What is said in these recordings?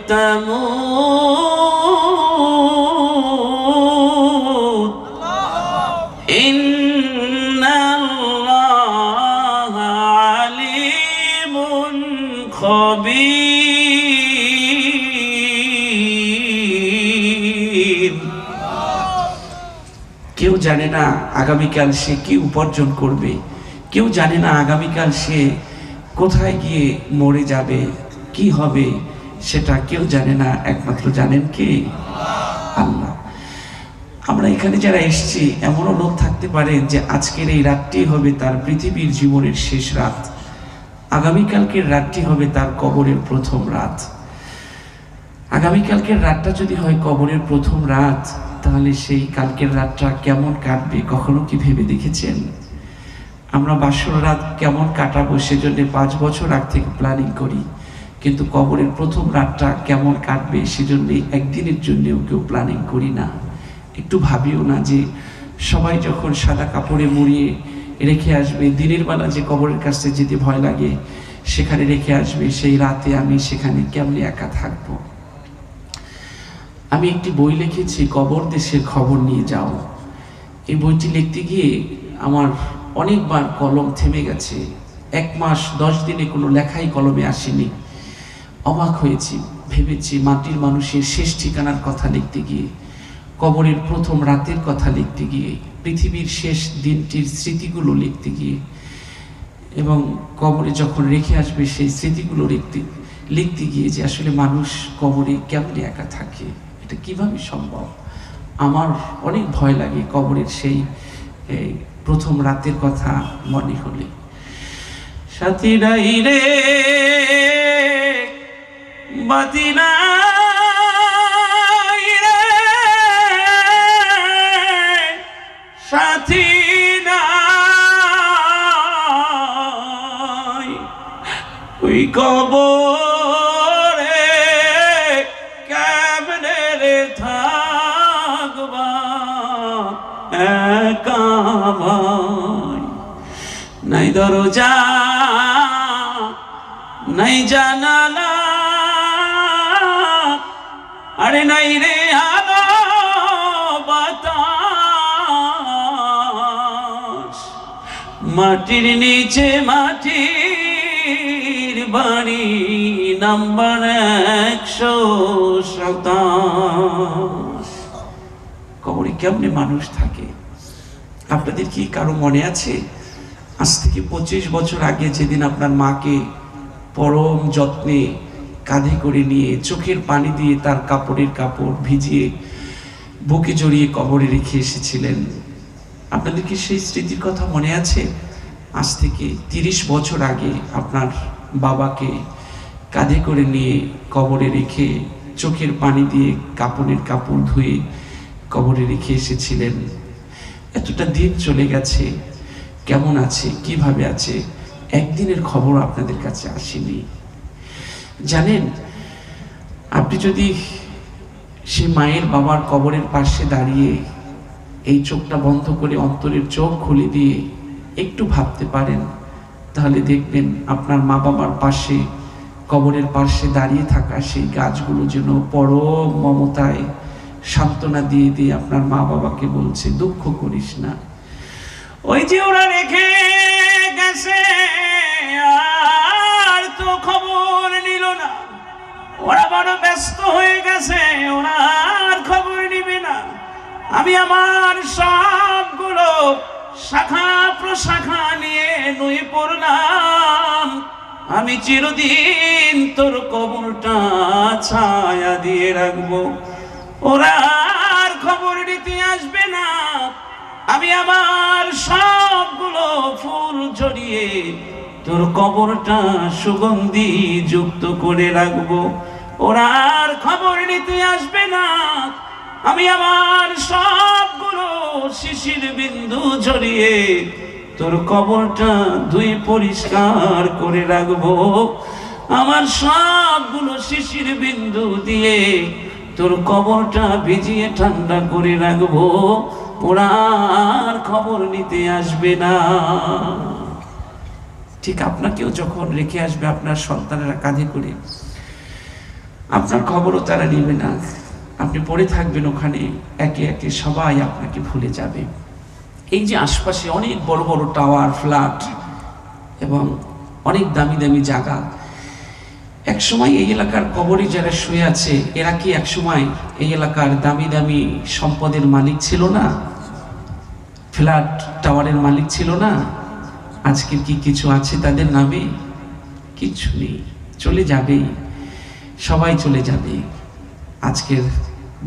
تموت إن الله عليم خبير কেউ জানে না আগামীকাল সে কি উপার্জন করবে, কেউ জানে না আগামীকাল সে কোথায় গিয়ে মরে যাবে, কি হবে সেটা কেউ জানে না, একমাত্র জানেন কি আল্লাহ। আমরা এখানে যারা এসেছি এমনও লোক থাকতে পারেন যে আজকের এই রাতটি হবে তার পৃথিবীর জীবনের শেষ রাত, আগামীকালকের রাতটি হবে তার কবরের প্রথম রাত। আগামীকালকের রাতটা যদি হয় কবরের প্রথম রাত, তাহলে সেই কালকের রাতটা কেমন কাটবে কখনো কি ভেবে দেখেছেন? আমরা বাসর রাত কেমন কাটাবো সেজন্য 5 বছর আগ থেকে প্ল্যানিং করি, কিন্তু কবরের প্রথম রাতটা কেমন কাটবে সেজন্য একদিনের জন্যও কেউ প্ল্যানিং করি না। একটু ভাবিও না যে সবাই যখন সাদা কাপড়ে মুড়িয়ে রেখে আসবে, দিনের বেলা যে কবরের কাছে যেতে ভয় লাগে সেখানে রেখে আসবে, সেই রাতে আমি সেখানে কেমনে একা থাকবো। আমি একটি বই লিখেছি, কবর দেশের খবর নিয়ে যাও। এই বইটি লিখতে গিয়ে আমার অনেকবার কলম থেমে গেছে, 1 মাস 10 দিনে কোনো লেখাই কলমে আসেনি। অবাক হয়েছি, ভেবেছি মাটির মানুষের শেষ ঠিকানার কথা লিখতে গিয়ে, কবরের প্রথম রাতের কথা লিখতে গিয়ে, পৃথিবীর শেষ দিনটির স্মৃতিগুলো লিখতে গিয়ে, এবং কবরে যখন রেখে আসবে সেই স্মৃতিগুলো লিখতে গিয়ে যে আসলে মানুষ কবরে কেমনে একা থাকে, এটা কিভাবে সম্ভব। আমার অনেক ভয় লাগে কবরের সেই প্রথম রাতের কথা মনে হলে। সাথীরাই রে বাতি নাই রে, সাথী নাই ওই কবরে কেমনে রে থাকবা একা ভাই। নাই দরজা নাই জানালা, আরে নাই রে আলো বাতাস, মাটির নিচে মাটির বাড়ি নাম্বার 127। কবরে কেমনে মানুষ থাকে আপনাদের কি কারো মনে আছে? আজ থেকে 25 বছর আগে যেদিন আপনার মাকে পরম যত্নে কাঁধে করে নিয়ে চোখের পানি দিয়ে তার কাপড়ের কাপড় ভিজিয়ে বুকে জড়িয়ে কবরে রেখে এসেছিলেন, আপনাদের কি সেই স্মৃতির কথা মনে আছে? আজ থেকে 30 বছর আগে আপনার বাবাকে কাঁধে করে নিয়ে কবরে রেখে চোখের পানি দিয়ে কাপড়ের কাপড় ধুয়ে কবরে রেখে এসেছিলেন। এতটা দিন চলে গেছে, কেমন আছে, কিভাবে আছে, একদিনের খবর আপনাদের কাছে আসেনি। জানেন, আপনি যদি সে মায়ের বাবার কবরের পাশে দাঁড়িয়ে এই চোখটা বন্ধ করে অন্তরের চোখ খুলে দিয়ে একটু ভাবতে পারেন, তাহলে দেখবেন আপনার মা বাবার পাশে কবরের পাশে দাঁড়িয়ে থাকা সেই গাছগুলো যেন পরম মমতায় সান্ত্বনা দিয়ে দিয়ে আপনার মা বাবাকে বলছে, দুঃখ করিস না, ওই যে ওরা রেখে গেছে আর তো খবর নিল না, ওরা বড় ব্যস্ত হয়ে গেছে, ওরা আর খবর নিবে না। আমি আমার সবগুলো শাখা প্রশাখা নিয়ে নুয়ে পড়লাম, আমি চিরদিন তোর কবরটা ছায়া দিয়ে রাখবো, ওরা আর খবর নিতে আসবে না। আমি আমার সবগুলো ফুল জড়িয়ে তোর কবরটা সুগন্ধি যুক্ত করে রাখবো, ওরা আর খবর নিতে আসবে না। আমি আমার সবগুলো শিশির বিন্দু জড়িয়ে তোর কবরটা ধুয়ে পরিষ্কার করে রাখবো, আমার সবগুলো শিশির বিন্দু দিয়ে তোর কবরটা ভিজিয়ে ঠান্ডা করে রাখবো, ওরা আর খবর নিতে আসবে না। ঠিক আপনাকেও যখন রেখে আসবে আপনার সন্তানেরা কাঁধে করে, আপনার খবরও তারা নেবে না। আপনি পড়ে থাকবেন ওখানে, একে একে সবাই আপনাকে ভুলে যাবে। এই যে আশপাশে অনেক বড় বড় টাওয়ার, ফ্ল্যাট এবং অনেক দামি দামি জায়গা, একসময় এই এলাকার কবরে যারা শুয়ে আছে এরা কি একসময় এই এলাকার দামি দামি সম্পদের মালিক ছিল না? ফ্ল্যাট টাওয়ারের মালিক ছিল না? আজকে কি কিছু আছে তাদের নামে? কিচ্ছু নেই, চলে যাবে, সবাই চলে যাবে। আজকের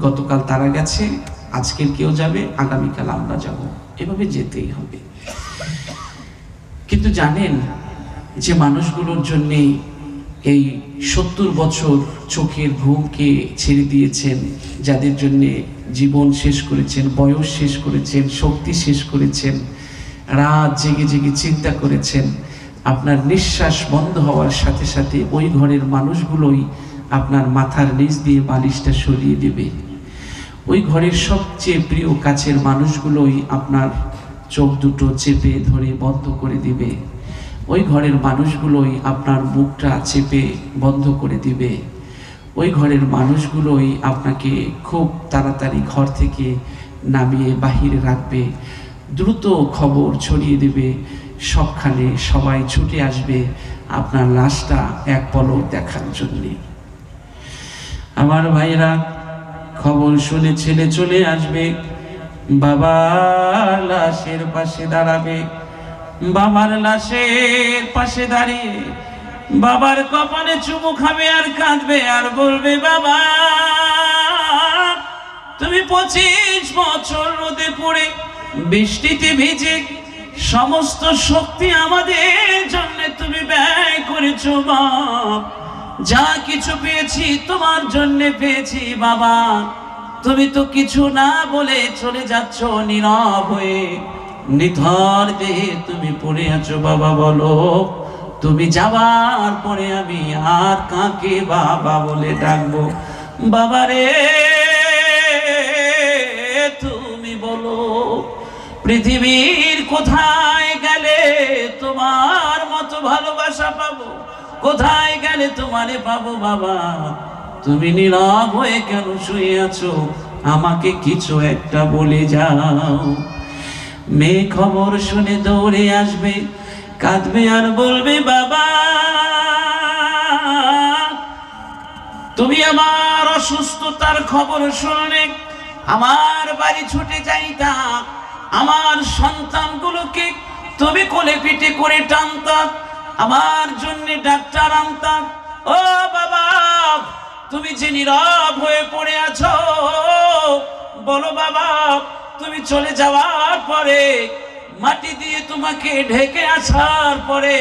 গতকাল তারা গেছে, আজকের কেউ যাবে, আগামীকাল আমরা যাব, এভাবে যেতেই হবে। কিন্তু জানেন যে মানুষগুলোর জন্যে এই 70 বছর চোখের ঘুমকে ছেড়ে দিয়েছেন, যাদের জন্যে জীবন শেষ করেছেন, বয়স শেষ করেছেন, শক্তি শেষ করেছেন, রাত জেগে জেগে চিন্তা করেছেন, আপনার নিঃশ্বাস বন্ধ হওয়ার সাথে সাথে ওই ঘরের মানুষগুলোই আপনার মাথার নিচ দিয়ে বালিশটা সরিয়ে দেবে। ওই ঘরের সবচেয়ে প্রিয় কাছের মানুষগুলোই আপনার চোখ দুটো চেপে ধরে বন্ধ করে দিবে। ওই ঘরের মানুষগুলোই আপনার মুখটা চেপে বন্ধ করে দিবে। ওই ঘরের মানুষগুলোই আপনাকে খুব তাড়াতাড়ি ঘর থেকে নামিয়ে বাহিরে রাখবে, দ্রুত খবর ছড়িয়ে দেবে, সবখানে সবাই ছুটে আসবে আপনার লাশটা এক পলক দেখার জন্যে। আমার ভাইরা, খবর শুনে ছেলে চলে আসবে, বাবার লাশের পাশে দাঁড়াবে, বাবার লাশের পাশে দাঁড়িয়ে বাবার কপালে চুমু খাবে আর কাঁদবে আর বলবে, বাবা তুমি 25 বছর রোদে পড়ে বৃষ্টিতে ভিজে সমস্ত শক্তি আমাদের জন্য তুমি ব্যয় করেছো বাপ, যা কিছু পেয়েছি তোমার জন্য পেয়েছি বাবা, তুমি তো কিছু না বলে চলে যাচ্ছ নীরব হয়ে, নিথর দেহে তুমি পড়ে আছো বাবা, বলো তুমি যাবার পরে আমি আর কাকে বাবা বলে ডাকবো? বাবারে তুমি বলো, পৃথিবীর কোথায় গেলে তোমার মতো ভালোবাসা পাবো, কোথায় গেলে তোমারে পাবো বাবা? তুমি নীরব হয়ে কেন শুয়ে আছো? আমাকে কিছু একটা বলে যাও। মেয়ে খবর শুনে দৌড়ে আসবে, কাঁদবে আর বলবে, বাবা তুমি আমার অসুস্থতার খবর শুনলে আমার বাড়ি ছুটে যাইতাম, আমার সন্তানগুলোকে তুমি কোলে পিঠে করে টানতাম, আমার জন্য ডাক্তার আনতাম। ও বাবা তুমি যে নীরব হয়ে পড়ে আছো, বলো বাবা তুমি চলে যাওয়ার পরে মাটি দিয়ে তোমাকে ঢেকে আসার পরে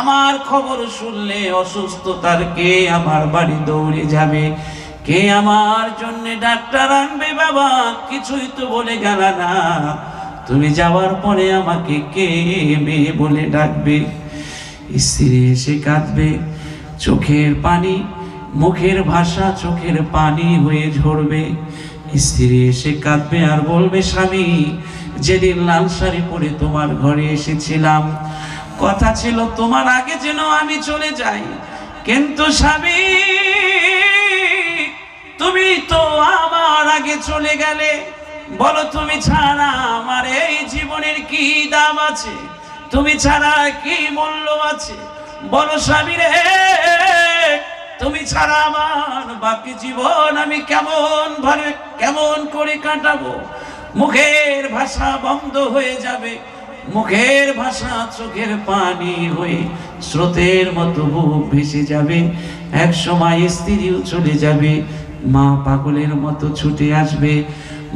আমার খবর শুনলে অসুস্থতার কে আমার বাড়ি দৌড়ে যাবে, কে আমার জন্য ডাক্তার আনবে? বাবা কিছুই তো বলে গেল না, তুমি যাওয়ার পরে আমাকে কে মেয়ে বলে ডাকবে? স্ত্রী এসে কাঁদবে, চোখের পানি, মুখের ভাষা চোখের পানি হয়ে ঝরবে। স্ত্রী এসে কাঁদবে আর বলবে, স্বামী যেদিন লাল শাড়ি পরে তোমার ঘরে এসেছিলাম কথা ছিল তোমার আগে যেন আমি চলে যাই, কিন্তু স্বামী তুমি তো আমার আগে চলে গেলে, বলো তুমি ছাড়া আমার এই জীবনের কি দাম আছে? তুমি ছাড়া কি মূল্য আছে? বলো স্বামী রে, তুমি ছাড়া আমার বাকি জীবন আমি কেমন করে কাটাবো? মুখের ভাষা বন্ধ হয়ে যাবে, মুখের ভাষা চোখের পানি হয়ে স্রোতের মতো বুক ভেসে যাবে। এক সময় স্ত্রীও চলে যাবে, মা পাগলের মতো ছুটে আসবে,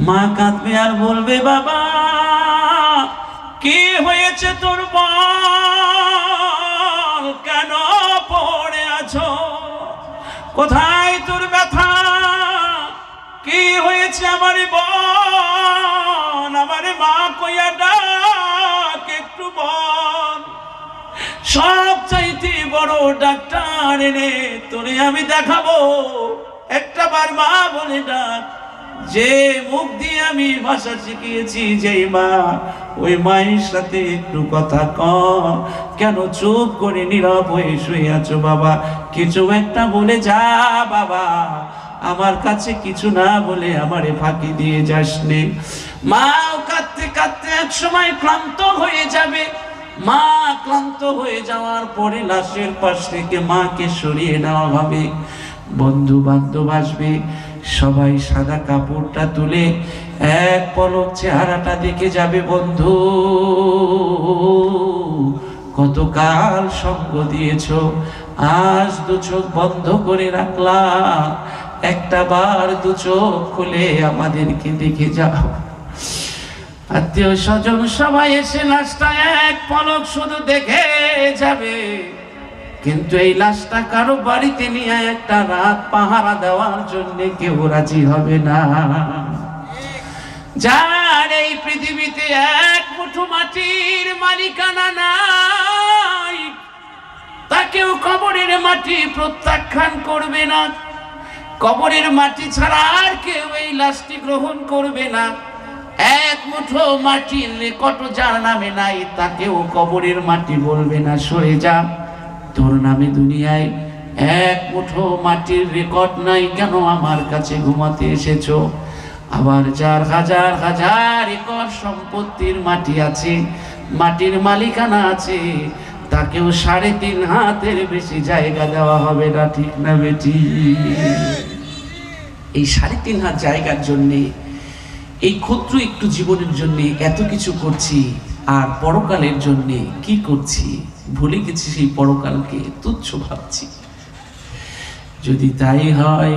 মা কাঁদবে আর বলবে, বাবা কি হয়েছে তোর বল, কেন পড়ে আছো, কোথায় তোর ব্যথা, কি হয়েছে আমারে বল, আমারে মা কইয়া ডাক একটু বল, সব চাইতে বড় ডাক্তার এনে তোরে আমি দেখাবো, একটা বার মা বলে ডাক। যে মুখ দিয়ে আমি ভাষা শিখিয়েছি, যেই মা, ওই মায়ের সাথে একটু কথা কম, কেন চুপ করে নীরব হয়ে শুয়ে আছো বাবা? কিছু একটা বলে যা বাবা, আমার কাছে কিছু না বলে আমারে ফাঁকি দিয়ে যাসনে। মা কাঁদতে কাঁদতে এক সময় ক্লান্ত হয়ে যাবে। মা ক্লান্ত হয়ে যাওয়ার পরে লাশের পাশ থেকে মাকে সরিয়ে নেওয়া হবে। বন্ধু বান্ধব আসবে, সবাই সাদা কাপড়টা তুলে এক পলক চেহারাটা দেখে যাবে। বন্ধু, কতকাল সঙ্গ দিয়েছ, আজ দু চোখ বন্ধ করে রাখলা, একটা বার দু চোখ খুলে আমাদেরকে দেখে যাও। আত্মীয় স্বজন সবাই এসে লাশটা এক পলক শুধু দেখে যাবে, কিন্তু এই লাশটা কারো বাড়িতে নিয়ে একটা রাত পাহারা দেওয়ার জন্য কেউ রাজি হবে না। যার এই পৃথিবীতে এক মুঠো মাটির মালিকানা নাই, তাকেও কবরের মাটি প্রত্যাখ্যান করবে না। কবরের মাটি ছাড়া আর কেউ এই লাশটি গ্রহণ করবে না। এক মুঠো মাটির রেকর্ড যার নামে নাই, তাকেও কবরের মাটি বলবে না, সরে যা, তোর নামে দুনিয়ায় এক মুঠো মাটির রেকর্ড নাই, কেন আমার কাছে ঘুমাতে এসেছো? আবার যার হাজার হাজার একর সম্পত্তির মাটি আছে, মাটির মালিকানা আছে, তাকেও 3.5 হাতের বেশি জায়গা দেওয়া হবে না, ঠিক না বেটি? এই 3.5 হাত জায়গার জন্যে, এই ক্ষুদ্র একটু জীবনের জন্য এত কিছু করছি, আর পরকালের জন্য কি করছি? ভুলে গেছি সেই পরকালকে, তুচ্ছ ভাবছি। যদি তাই হয়,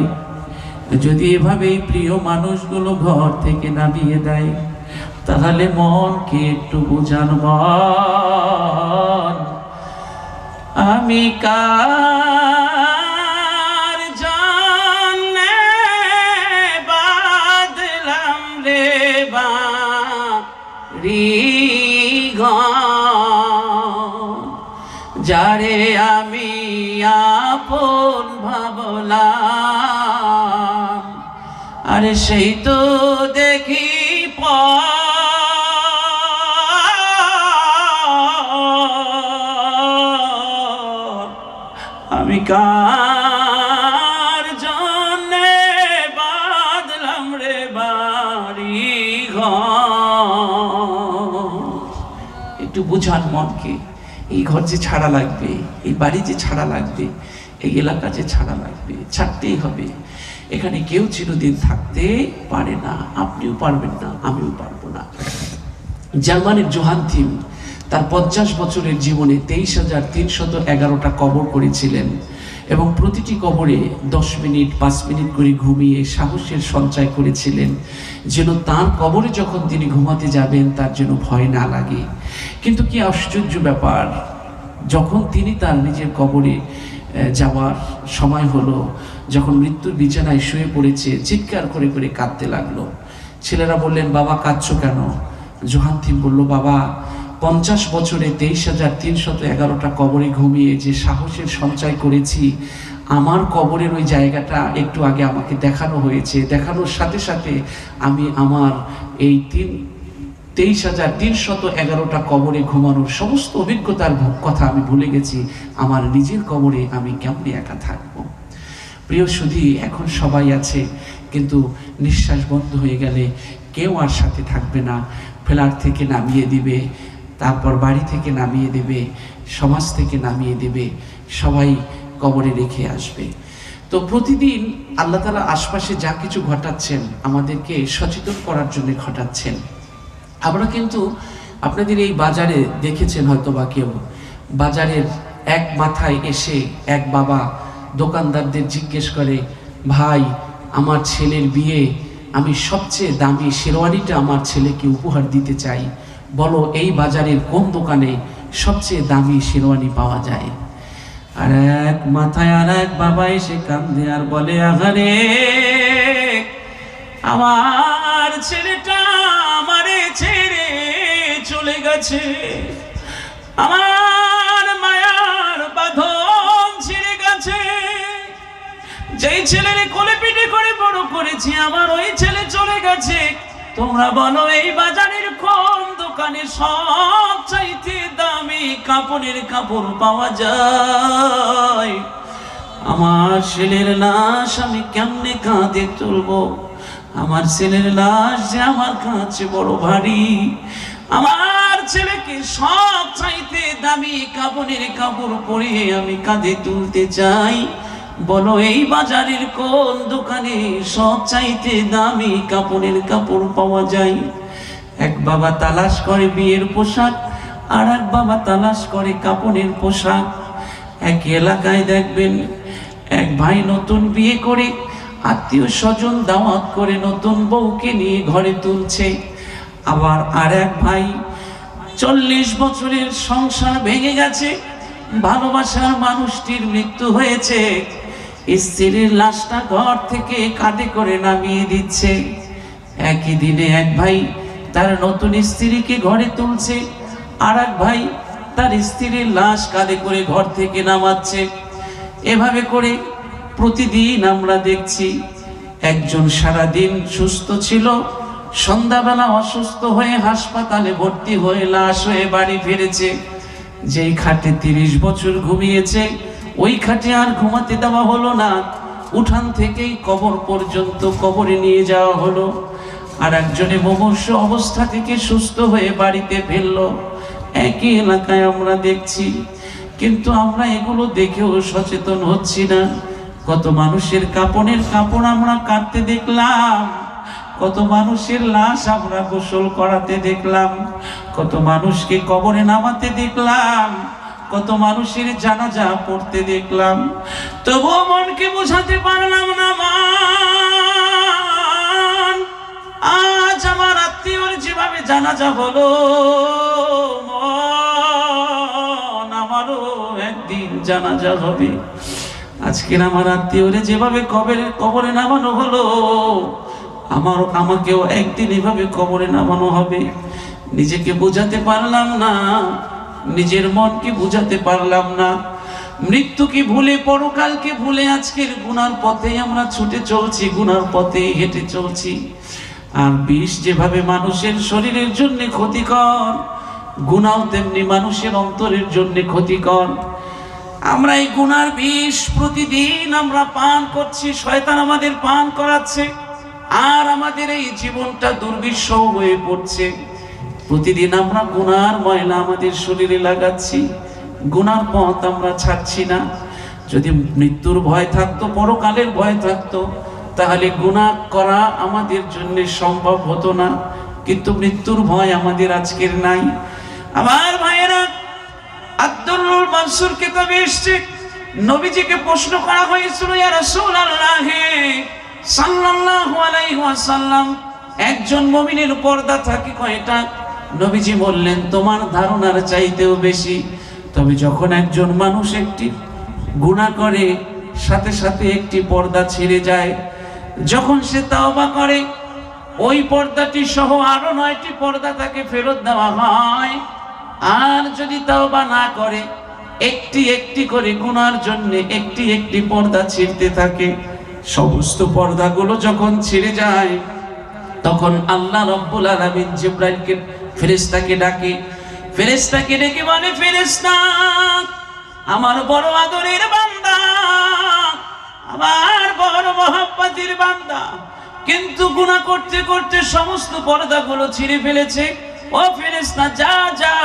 যদি এভাবেই প্রিয় মানুষগুলো ঘর থেকে নামিয়ে দেয়, তাহলে মনকে একটু বোঝান, মন, আমি কার জন্যে বাঁধলাম রে বাড়ি ঘর, যারে আমি আপন ভাবলাম, আরে সেই তো দেখি আমি কার জন্যে বাঁধলাম রে বাড়ি ঘর। একটু বুঝান মনকে, এই ঘর যে ছাড়া লাগবে, এই বাড়ি যে ছাড়া লাগবে, এই এলাকা যে ছাড়া লাগবে, ছাড়তেই হবে। এখানে কেউ চিরদিন থাকতে পারে না, আপনিও পারবেন না, আমিও পারবো না। জার্মানির জোহান থিম তার 50 বছরের জীবনে 23,311টা কবর করেছিলেন, এবং প্রতিটি কবরে 10 মিনিট 5 মিনিট করে ঘুমিয়ে সাহসের সঞ্চয় করেছিলেন, যেন তার কবরে যখন তিনি ঘুমাতে যাবেন তার যেন ভয় না লাগে। কিন্তু কি আশ্চর্য ব্যাপার, যখন তিনি তার নিজের কবরে যাওয়ার সময় হলো, যখন মৃত্যুর বিছানায় শুয়ে পড়েছে, চিৎকার করে করে কাঁদতে লাগলো। ছেলেরা বললেন, বাবা কাঁদছো কেন? জোহান থিম বলল, বাবা 50 বছরে 23,311টা কবরে ঘুমিয়ে যে সাহসের সঞ্চয় করেছি, আমার কবরের ওই জায়গাটা একটু আগে আমাকে দেখানো হয়েছে। দেখানোর সাথে সাথে আমি আমার এই 23,311টা কবরে ঘুমানোর সমস্ত অভিজ্ঞতার কথা আমি ভুলে গেছি। আমার নিজের কবরে আমি কেমনি একা থাকবো? প্রিয় সুধী, এখন সবাই আছে, কিন্তু নিঃশ্বাস বন্ধ হয়ে গেলে কেউ আর সাথে থাকবে না। ফ্ল্যাট থেকে নামিয়ে দিবে, তারপর বাড়ি থেকে নামিয়ে দেবে, সমাজ থেকে নামিয়ে দেবে, সবাই কবরে রেখে আসবে। তো প্রতিদিন আল্লাহ তাআলা আশপাশে যা কিছু ঘটাচ্ছেন আমাদেরকে সচেতন করার জন্য ঘটাচ্ছেন। আমরা কিন্তু আপনাদের এই বাজারে দেখেছেন হয়তো বা কেউ, বাজারের এক মাথায় এসে এক বাবা দোকানদারদের জিজ্ঞেস করে, ভাই আমার ছেলের বিয়ে, আমি সবচেয়ে দামি শেরওয়ানিটা আমার ছেলেকে উপহার দিতে চাই, বলো এই বাজারের কোন দোকানে সবচেয়ে দামি শেরওয়ানি পাওয়া যায়? আর এক মাথায় আর এক বাবা এসে কান্দে আর বলে, আহারে আমার ছেলেটা আমারে ছেড়ে চলে গেছে, আমার মায়ার বাঁধন ছিঁড়ে গেছে, যেই ছেলের কোলে পিঠে করে বড় করেছি আমার ওই ছেলে চলে গেছে। তোমরা বলো এই বাজারের কোন দোকানে সব চাইতে দামি কাপড়ের কাপড় পাওয়া যায়? আমার ছেলের লাশ আমি কেমনে কাঁধে তুলবো? আমার ছেলের লাশ যে আমার কাছে বড় ভারী। আমার ছেলেকে সব চাইতে দামি কাপড়ের কাপড় পরিয়ে আমি কাঁধে তুলতে চাই। বলো এই বাজারের কোন দোকানে সব চাইতে দামি কাপড়ের কাপড় পাওয়া যায়? এক বাবা তালাশ করে বিয়ের পোশাক, আর এক বাবা তালাশ করে কাপড়ের পোশাক। এক এলাকায় দেখবেন এক ভাই নতুন বিয়ে করে আত্মীয় স্বজন দাওয়াত করে নতুন বউকে নিয়ে ঘরে তুলছে। আবার আর এক ভাই 40 বছরের সংসার ভেঙে গেছে, ভালোবাসার মানুষটির মৃত্যু হয়েছে, স্ত্রীর লাশটা ঘর থেকে কাঁধে করে নামিয়ে দিচ্ছে। একই দিনে এক ভাই তার নতুন স্ত্রীকে ঘরে তুলছে, আর এক ভাই তার স্ত্রীর লাশ কাঁধে করে ঘর থেকে নামাচ্ছে। এভাবে করে প্রতিদিন আমরা দেখছি একজন সারাদিন সুস্থ ছিল, সন্ধ্যাবেলা অসুস্থ হয়ে হাসপাতালে ভর্তি হয়ে লাশ হয়ে বাড়ি ফিরেছে। যেই খাটে 30 বছর ঘুমিয়েছে ওই খাটে আর ঘুমাতে দেওয়া হলো না, উঠান থেকেই কবর পর্যন্ত কবরে নিয়ে যাওয়া হলো। আর একজনে মুমূর্ষ অবস্থা থেকে সুস্থ হয়ে বাড়িতে ফিরল। একই এলাকায় আমরা দেখছি, কিন্তু আমরা এগুলো দেখেও সচেতন হচ্ছি না। কত মানুষের কাপড়ের কাপড় আমরা কাটতে দেখলাম, কত মানুষের লাশ আমরা গোসল করাতে দেখলাম, কত মানুষকে কবরে নামাতে দেখলাম, কত মানুষের জানাজা পড়তে দেখলাম। তবুও মনকে বোঝাতে পারলাম না, আজ আমার আত্মীয়র যেভাবে জানাজা হলো, আমারও একদিন জানাজা হবে। আজকের আমার আত্মীয়রে যেভাবে কবরে নামানো হলো, আমাকেও একদিন এভাবে কবরে নামানো হবে। নিজেকে বোঝাতে পারলাম না, নিজের মনকে বোঝাতে পারলাম না। মৃত্যুকে ভুলে, পরকালকে ভুলে আজকের গুনার পথে আমরা ছুটে চলছি, গুনার পথে হেঁটে চলছি। আর বিষ যেভাবে মানুষের শরীরের জন্য ক্ষতিকর, গুনাও তেমনি মানুষের অন্তরের জন্য ক্ষতিকর। আমরা এই গুনার বিষ প্রতিদিন আমরা পান করছি, শয়তান আমাদের পান করাচ্ছে, আর আমাদের এই জীবনটা দুর্বিষহ হয়ে পড়ছে। প্রতিদিন আমরা গুনার ময়লা আমাদের শরীরে লাগাচ্ছি, গুনার পথ আমরা ছাড়ছি না। যদি মৃত্যুর ভয় থাকতো, পরকালের ভয় থাকতো, তাহলে গুনাহ করা আমাদের জন্য সম্ভব হতো না। কিন্তু মৃত্যুর ভয় আমাদের আজকের নাই। আমার ভাইয়েরা, আব্দুল মানসুর কিতাবে এসেছে, নবীজিকে প্রশ্ন করা হয়েছিল, ইয়া রাসূলুল্লাহ সাল্লাল্লাহু আলাইহি ওয়াসাল্লাম, একজন মুমিনের পর্দা থাকে কয়টা? নবীজি বললেন, তোমার ধারণার চাইতেও বেশি। তবে যখন একজন মানুষ একটি গুনাহ করে, সাথে সাথে একটি পর্দা ছিঁড়ে যায়। যখন সে তাওবা করে, ওই পর্দাটি সহ আরো 9টি পর্দা তাকে ফেরত দেওয়া হয়। আর যদি তাওবা না করে, একটি একটি করে গুনার জন্য একটি একটি পর্দা ছিঁড়তে থাকে। সমস্ত পর্দাগুলো যখন ছিঁড়ে যায়, তখন আল্লাহ রাব্বুল আলামিন জিবরাইলকে, ফেরেশতাকে ডাকে। ফেরেশতাকে ডেকে বলে, ফেরেশতা, আমার বড় আদরের বান্দা, আমার বড় মহব্বতের বান্দা, কিন্তু গুনাহ করতে করতে সমস্ত পর্দাগুলো ছিঁড়ে ফেলেছে। ও ফেরেশতা, যা যা,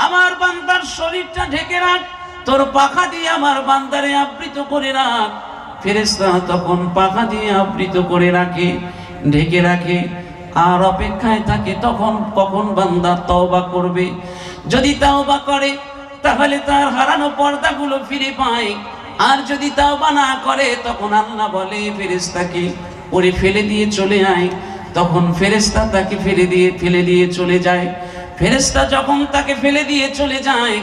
আমার বান্দার শরীরটা ঢেকে রাখ, তোর পাখা দিয়ে আমার বান্দারে আবৃত করে রাখ। ফেরেশতা তখন পাখা দিয়ে আবৃত করে রাখে, ঢেকে রাখে, আর অপেক্ষায় থাকে তখন কখন বান্দা তওবা করবে। যদি তওবা করে, তাহলে তার হারানো পর্দাগুলো ফিরে পায়। আর যদি তওবা না করে, তখন আল্লাহ বলে ফেরেশতাকে, ওরে ফেলে দিয়ে চলে আয়। তখন ফেরেশতা তাকে ফেলে দিয়ে চলে যায়। ফেরেশতা যখন তাকে ফেলে দিয়ে চলে যায়,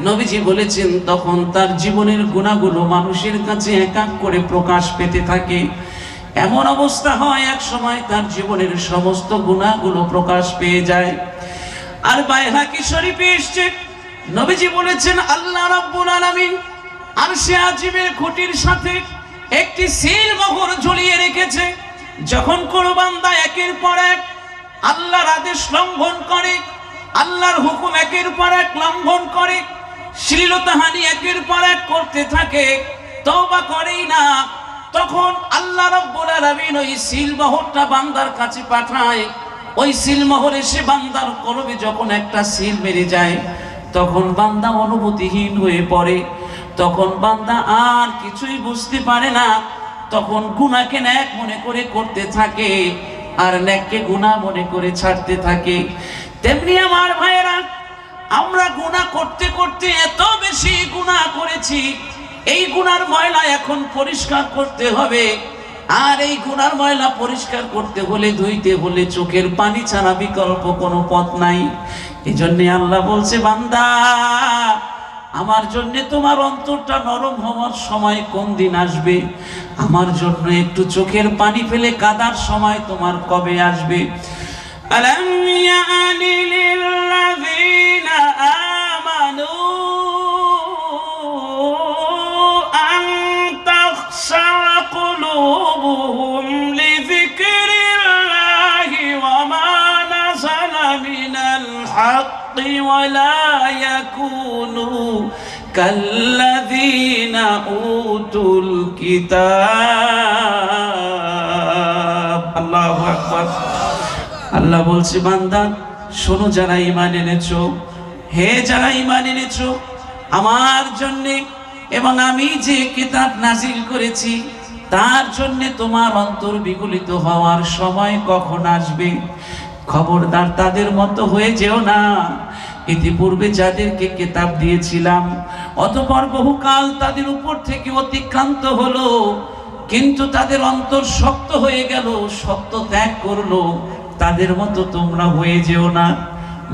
নবীজি বলেছেন, তখন তার জীবনের গুনাহগুলো মানুষের কাছে এক এক করে প্রকাশ পেতে থাকে। এমন অবস্থা হয়, এক সময় তার জীবনের সমস্ত গুনাহগুলো প্রকাশ পেয়ে যায়। আর বাইহাকি শরীফে এসেছে, নবীজি বলেছেন, আল্লাহ রাব্বুল আলামিন আরশে আজিমের খুঁটির সাথে একটি সিল মোহর ঝুলিয়ে রেখেছে। যখন কোন বান্দা একের পর এক আল্লাহর আদেশ লঙ্ঘন করে, আল্লাহর হুকুম একের পর এক লঙ্ঘন করে, শ্লীলতাহানি একের পর এক করতে থাকে, তওবা করেই না, তখন আল্লাহ রাব্বুল আলামিন ওই সিল মোহরটা বান্দার কাছে পাঠায়। ওই সিল মোহর এসে বান্দার কলবে যখন একটা সিল মেরে যায়, তখন বান্দা অনুভূতিহীন হয়ে পড়ে। তখন বান্দা আর কিছুই বুঝতে পারে না। তখন গুনাহকে নেক মনে করে করতে থাকে, আর নেককে গুনাহ মনে করে ছাড়তে থাকে। তেমনি আমার ভাইয়েরা, আমরা গুনাহ করতে করতে এত বেশি গুনাহ করেছি, এই গুনার ময়লা এখন পরিষ্কার করতে হবে। আর এই গুনার ময়লা পরিষ্কার করতে হলে, ধুইতে হলে চোখের পানি ছাড়া বিকল্প কোনো পথ নাই। এই জন্য আল্লাহ বলছে, বান্দা, আমার জন্য তোমার অন্তরটা নরম হওয়ার সময় কোন দিন আসবে? আমার জন্য একটু চোখের পানি ফেলে কাদার সময় তোমার কবে আসবে? আলাম ইয়ানি লিল্লাযিনা আমানু আন তাখশা কুলুবুহুম লিযিকরিল্লাহি ওয়া মা নাযালা মিনাল হাক্কি ওয়া লা ইয়াকুনু কাল্লাযীনা উতুল কিতাব। আল্লাহু আকবার। আল্লাহ বলছে, বান্দা শোনো, যারা ঈমান এনেছো, হে যারা ঈমান এনেছো আমার জন্য, এবং আমি যে কিতাব নাজিল করেছি তার জন্য তোমার অন্তর বিগলিত হওয়ার সময় কখন আসবে? খবরদার তাদের মতো হয়ে যেও না। ইতিপূর্বে যাদেরকে কিতাব দিয়েছিলাম, অতঃপর বহুকাল তাদের উপর থেকে অতিক্রান্ত হলো, কিন্তু তাদের অন্তর শক্ত হয়ে গেল, সত্য ত্যাগ করলো, তাদের মতো তোমরা হয়ে যেও না।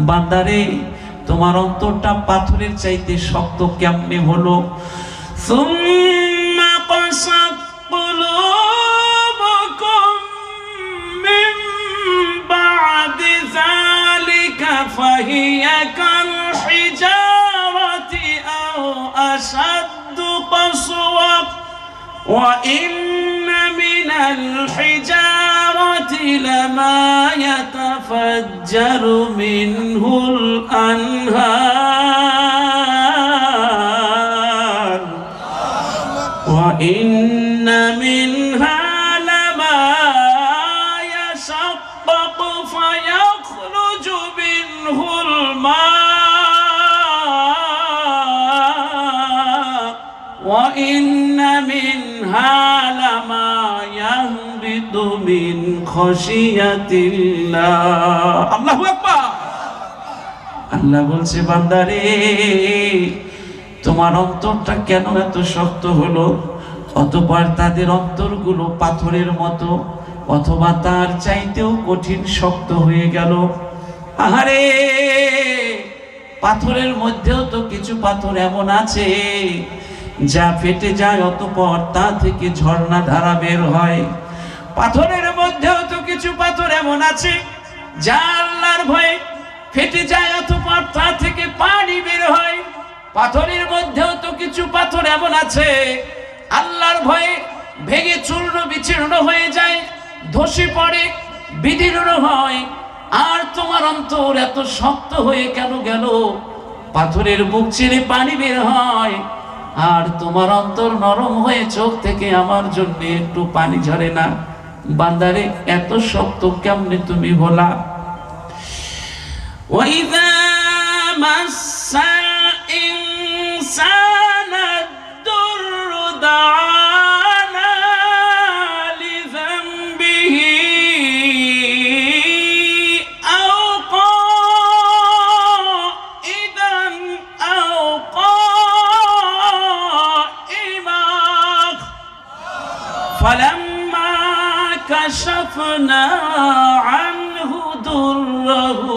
বান্দারে, তোমার অন্তরটা পাথরের চাইতে শক্ত কেমনে হলো? সুম্মা কাসাত কুলুবুকুম মিন বা'দি যালিকা ফাহিয়া কাল হিজারাতি আও আশাদ্দু কাসওয়া ওয়া ইন্না মিনাল হিজারাতি লামা ইয়াতাফাজ্জারু মিনহুল আনহার ওয়া ইন্না মিনহা লামা ইয়াশাক্কাকু ফায়াখরুজু মিনহুল মা ওয়া ইন্না মিনহা লামা ইয়াহবিতু মিন খাশিয়াতিল্লাহ। আল্লাহু আকবার। আল্লাহ বলছে, বান্দারে, তোমার অন্তরটা কেন এত শক্ত হলো? অতঃপর তাদের অন্তরগুলো পাথরের মতো অথবা তার চাইতেও কঠিন শক্ত হয়ে গেল। আহারে, পাথরের মধ্যেও তো কিছু পাথর এমন আছে যা ফেটে যায়, অতঃপর তা থেকে ঝর্ণা ধারা বের হয়। পাথরের মধ্যেও তো কিছু পাথর এমন আছে যা আল্লাহর ভয়ে ফেটে যায়, অতঃপর তা থেকে পানি বের হয়। পাথরের মধ্যেও তো কিছু পাথর এমন আছে আল্লাহর ভয়ে ভেঙে চূর্ণ বিচূর্ণ হয়ে যায়, ধসে পড়ে, বিদীর্ণ হয়। আর তোমার অন্তর এত শক্ত হয়ে কেন গেল? পাথরের বুক চিরে পানি বের হয়, আর তোমার অন্তর নরম হয়ে চোখ থেকে আমার জন্য একটু পানি ঝরে না। বান্দারে, এত শক্ত কেমনে তুমি হলা? ওয়াইযা মাসাল ইনসানা দুররু দাআনা লিযামবিহি আও কাইদান আও কাইমা ফালাম্মা কাশাফনা আনহু দুররহু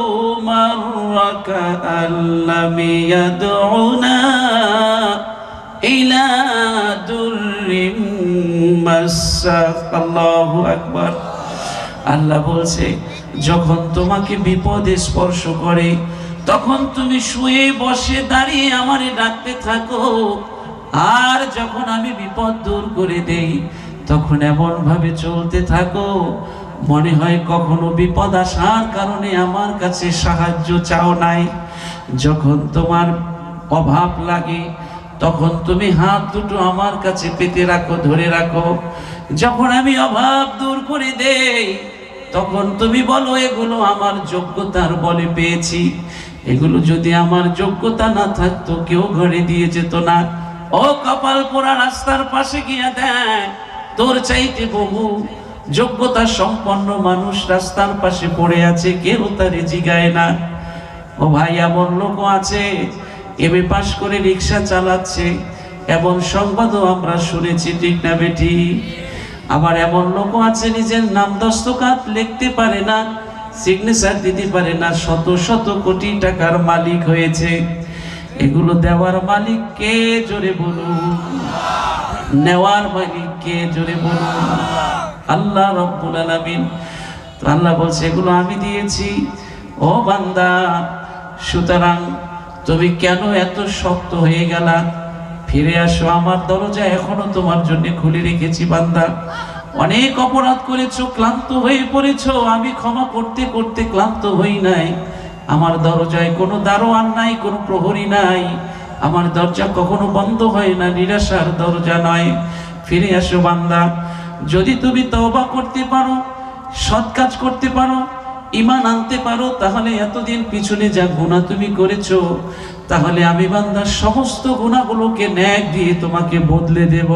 মাররা কাআল্লাম ইয়াদউনা ইলা দুররিম মাসসাক। আল্লাহু আকবার। আল্লাহ বলছে, যখন তোমাকে বিপদে স্পর্শ করে তখন তুমি শুয়ে বসে দাঁড়িয়ে আমারে ডাকতে থাকো, আর যখন আমি বিপদ দূর করে দেই তখন এমন ভাবে চলতে থাকো মনে হয় কখনো বিপদ আসার কারণে আমার কাছে সাহায্য চাও নাই। যখন তোমার অভাব লাগে তখন তুমি হাত দুটো আমার কাছে পেতে রাখো, ধরে রাখো। যখন আমি অভাব দূর করে দেই তখন তুমি বলো এগুলো আমার যোগ্যতার বলে পেয়েছি, এগুলো যদি আমার যোগ্যতা না থাকতো কেউ ঘরে দিয়ে যেত না। ও কপাল পোড়া, রাস্তার পাশে গিয়া দেখ, তোর চাইতে বহু যোগ্যতা সম্পন্ন মানুষ রাস্তার পাশে পড়ে আছে, কেউ তারে জিগায় না। ও ভাই, এমন লোক আছে এমএ পাস করে রিক্সা চালাচ্ছে, এমন সংবাদও আমরা শুনেছি, ঠিক না বেটি? আবার এমন লোক আছে নিজের নাম দস্তখত লিখতে পারে না, সিগনেচার দিতে পারে না, শত শত কোটি টাকার মালিক হয়েছে। এগুলো দেওয়ার মালিক কে জোরে বলুন? নেওয়ার মালিক কে জোরে বলুন? আল্লাহ রাব্বুল আলামিন। তো আল্লাহ বলছে এগুলো আমি দিয়েছি ও বান্দা, সুতরাং তুমি কেন এত শক্ত হয়ে গেলা? ফিরে আসো, আমার দরজা এখনো তোমার জন্য খুলে রেখেছি বান্দা। অনেক অপরাধ করেছো, ক্লান্ত হয়ে পড়েছো, আমি ক্ষমা করতে করতে ক্লান্ত হই নাই। আমার দরজায় কোনো দারোয়ান নাই, কোনো প্রহরী নাই, আমার দরজা কখনো বন্ধ হয় না, নিরাশার দরজা নয়। ফিরে আসো বান্দা, যদি তুমি তওবা করতে পারো, সৎ কাজ করতে পারো, ঈমান আনতে পারো, তাহলে এতদিন পিছনে যা গুনাহ তুমি করেছো, তাহলে আমি বান্দার সমস্ত গুনাহগুলোকে নেক দিয়ে তোমাকে বদলে দেব।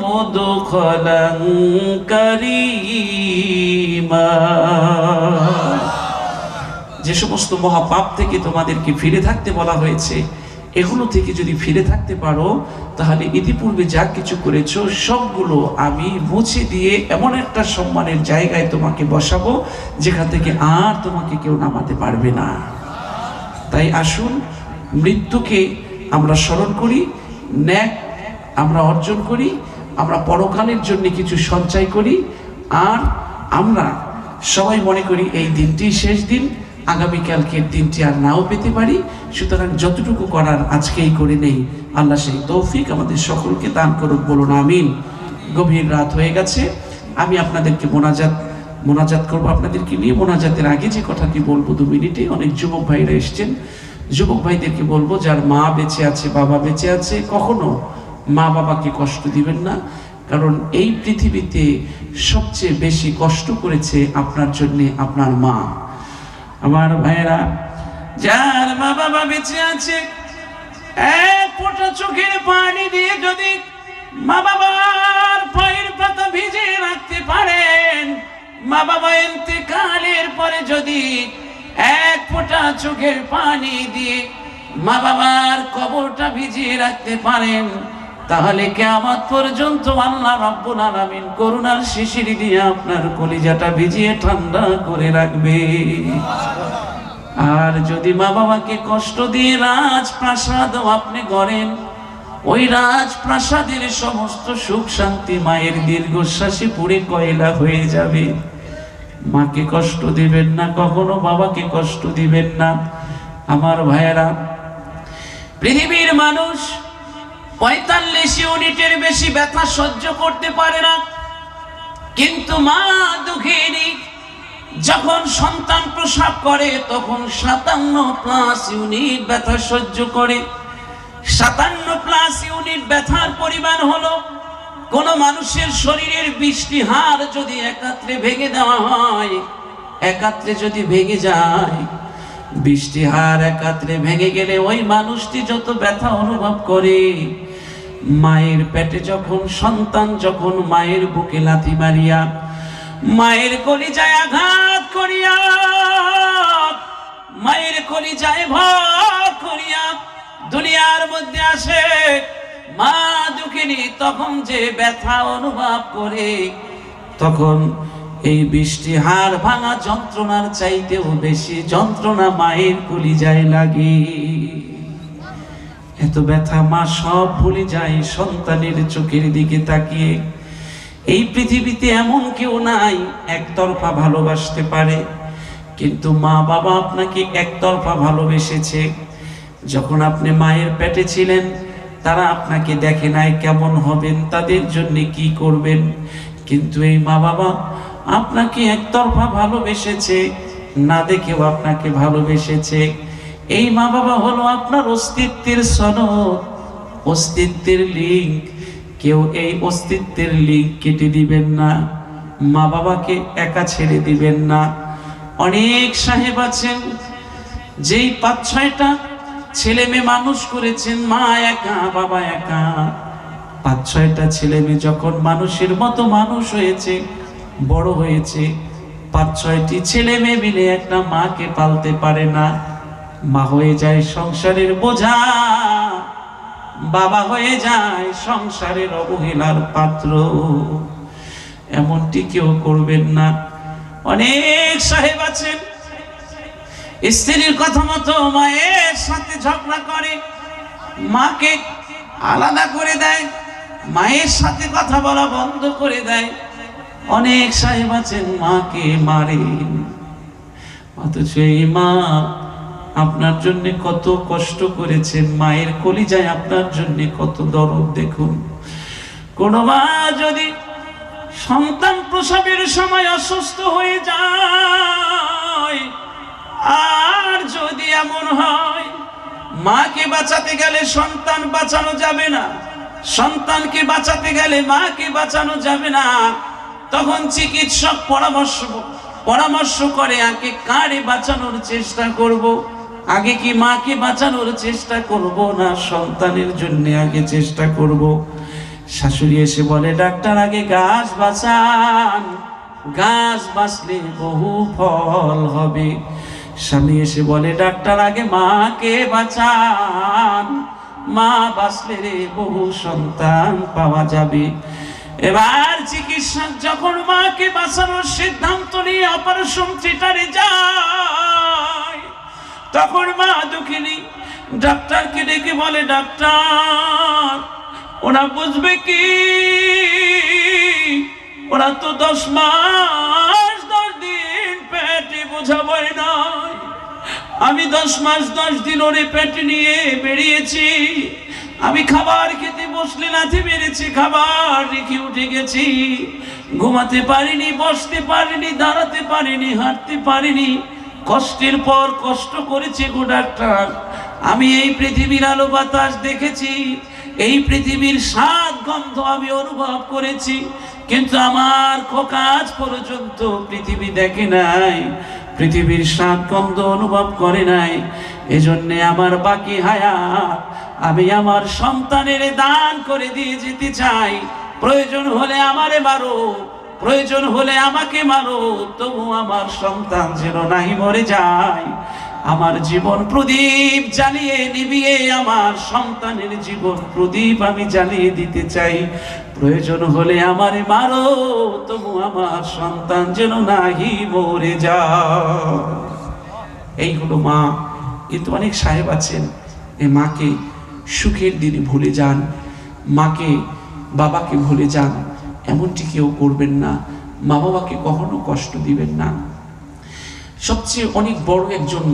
মুদখালান কারীমা। যে সমস্ত মহাপাপ থেকে তোমাদেরকে ফিরে থাকতে বলা হয়েছে, এগুলো থেকে যদি ফিরে থাকতে পারো তাহলে ইতিপূর্বে যা কিছু করেছো সবগুলো আমি মুছে দিয়ে এমন একটা সম্মানের জায়গায় তোমাকে বসাবো যেখান থেকে আর তোমাকে কেউ নামাতে পারবে না। তাই আসুন মৃত্যুকে আমরা স্মরণ করি, ন্যাক আমরা অর্জন করি, আমরা পরকালের জন্য কিছু সঞ্চয় করি, আর আমরা সবাই মনে করি এই দিনটি শেষ দিন, আগামীকালকের দিনটি আর নাও পেতে পারি, সুতরাং যতটুকু করার আজকেই করে নেই। আল্লাহ সেই তৌফিক আমাদের সকলকে দান করুক, বলুন আমিন। গভীর রাত হয়ে গেছে, আমি আপনাদেরকে মোনাজাত করবো আপনাদেরকে নিয়ে। মোনাজাতের আগে যে কথাটি বলবো 2 মিনিটে, অনেক যুবক ভাইরা এসছেন, যুবক ভাইদেরকে বলবো যার মা বেঁচে আছে, বাবা বেঁচে আছে, কখনো মা বাবাকে কষ্ট দিবেন না, কারণ এই পৃথিবীতে সবচেয়ে বেশি কষ্ট করেছে আপনার জন্য আপনার মা। আমার ভাইয়েরা, যার মা বাবা বেঁচে আছে, এক ফোঁটা চোখের পানি দিয়ে যদি মা বাবার পায়ের পাতা ভিজিয়ে রাখতে পারেন, মা বাবা ইন্তেকালের পরে যদি এক ফোঁটা চোখের পানি দিয়ে মা বাবার কবরটা ভিজিয়ে রাখতে পারেন, তাহলে কিয়ামত পর্যন্ত আল্লাহ রাব্বুল আলামিন করুণার শিশির দিয়ে আপনার কলিজাটা ভিজিয়ে ঠান্ডা করে রাখবে। আর যদি মা বাবাকে কষ্ট দিয়ে রাজপ্রাসাদ আপনি গড়েন, ওই রাজপ্রাসাদের সমস্ত সুখ শান্তি মায়ের দীর্ঘশ্বাসে পুড়ে কয়লা হয়ে যাবে। মাকে কষ্ট দিবেন না, কখনো বাবাকে কষ্ট দিবেন না। আমার ভাইয়েরা, পৃথিবীর মানুষ 45 ইউনিটের বেশি ব্যথা সহ্য করতে পারে না, কিন্তু মা দুঃখিনী যখন সন্তান প্রসব করে তখন 57+ ইউনিট ব্যথা সহ্য করে। 57+ ইউনিট ব্যথার পরিমাণ হলো কোন মানুষের শরীরের 20টি হাড় যদি একাত্রে ভেঙে দেওয়া হয়, একাত্রে যদি ভেঙে যায়, 20টি হাড় একাত্রে ভেঙে গেলে ওই মানুষটি যত ব্যথা অনুভব করে, মায়ের পেটে যখন সন্তান যখন মায়ের বুকে লাথি মারিয়া মায়ের কলিজায় আঘাত করিয়া মায়ের কলিজায় ভর করিয়া দুনিয়ার মধ্যে আসে, মা দুঃখিনী তখন যে ব্যথা অনুভব করে, তখন এই বৃষ্টি হাড় ভাঙা যন্ত্রণার চাইতেও বেশি যন্ত্রণা মায়ের কলিজায় লাগে। এত ব্যথা মা সব ভুলে যায় সন্তানের চোখের দিকে তাকিয়ে। এই পৃথিবীতে এমন কেউ নাই একতরফা ভালোবাসতে পারে, কিন্তু মা বাবা আপনাকে একতরফা ভালোবেসেছে। যখন আপনি মায়ের পেটে ছিলেন তারা আপনাকে দেখে নাই কেমন হবেন, তাদের জন্য কি করবেন, কিন্তু এই মা বাবা আপনাকে একতরফা ভালোবেসেছে, না দেখেও আপনাকে ভালোবেসেছে। এই মা বাবা হলো আপনার অস্তিত্বের সনদ, অস্তিত্বের লিঙ্ক। কেউ এই অস্তিত্বের লিঙ্ক কেটে দিবেন না, মা বাবাকে একা ছেড়ে দিবেন না। অনেক সাহেব আছেন যেই ৫-৬টা ছেলে মেয়ে মানুষ করেছেন, মা একা বাবা একা। ৫-৬টা ছেলে মেয়ে যখন মানুষের মতো মানুষ হয়েছে, বড় হয়েছে, ৫-৬টি ছেলে মেয়ে মিলে একটা মাকে পালতে পারে না। মা হয়ে যায় সংসারের বোঝা, বাবা হয়ে যায় সংসারের অবহেলার পাত্র। এমনটি কেউ করবেন না। অনেক সাহেব আছেন স্ত্রীর কথা মতো মায়ের সাথে ঝগড়া করে, মাকে আলাদা করে দেয়, মায়ের সাথে কথা বলা বন্ধ করে দেয়। অনেক সাহেব আছেন মাকে মারেন, অথচ এই মা আপনার জন্য কত কষ্ট করেছেন, মায়ের কলিজায় আপনার জন্য কত দরদ। দেখুন, কোন মা যদি সন্তান প্রসবের সময় অসুস্থ হয়ে যায়, আর যদি এমন হয় মাকে বাঁচাতে গেলে সন্তান বাঁচানো যাবে না, সন্তানকে বাঁচাতে গেলে মাকে বাঁচানো যাবে না, তখন চিকিৎসক পরামর্শ করে আগে কারে বাঁচানোর চেষ্টা করব, আগে কি মাকে বাঁচানোর চেষ্টা করব না সন্তানের জন্য আগে চেষ্টা করব। শাশুড়ি এসে বলে, ডাক্তার আগে গাছ বাঁচান, গাছ বাঁচলে বহু ফল হবে। স্বামী এসে বলে, ডাক্তার আগে মাকে বাঁচান, মা বাঁচলে রে বহু সন্তান পাওয়া যাবে। এবার চিকিৎসক যখন মাকে বাঁচানোর সিদ্ধান্ত নিয়ে অপারেশন থিয়েটারে যায়, তখন মা দুঃখিনী ডাক্তারকে ডেকে বলে, ডাক্তার ওরা বুঝবে কি, ওরা তো 10 মাস 10 দিন পেটে বোঝাবই নয়, আমি 10 মাস 10 দিন ওরে পেটে নিয়ে বেরিয়েছি, আমি খাবার খেতে বসলে লাথি মেরেছি, খাবার রেখে উঠে গেছি, ঘুমাতে পারিনি, বসতে পারিনি, দাঁড়াতে পারিনি, হাঁটতে পারিনি, কষ্টের পর কষ্ট করেছি গো ডাক্তার। আমি এই পৃথিবীর আলো বাতাস দেখেছি, এই পৃথিবীর স্বাদ গন্ধ আমি অনুভব করেছি, কিন্তু আমার খোকা আজ পর্যন্ত পৃথিবী দেখে নাই, পৃথিবীর স্বাদ গন্ধ অনুভব করে নাই। এজন্য আমার বাকি হায়াত আমি আমার সন্তানের দান করে দিয়ে যেতে চাই। প্রয়োজন হলে আমারে মারো, প্রয়োজন হলে আমাকে মারো, তবু আমার সন্তান যেন নাই মরে যায়। আমার জীবন প্রদীপ জ্বালিয়ে নিভিয়ে আমার সন্তানের জীবন প্রদীপ আমি জ্বালিয়ে দিতে চাই। প্রয়োজন হলে আমারে মারো, তবু আমার সন্তান যেন নাহি মরে যায়। এই হলো মা। কিন্তু অনেক সাহেব আছেন এই মাকে সুখের দিনে ভুলে যান, মাকে বাবাকে ভুলে যান। এমনটি কেউ করবেন না, মা বাবাকে কখনো কষ্ট দিবেন না। সবচেয়ে অনেক বড় একজন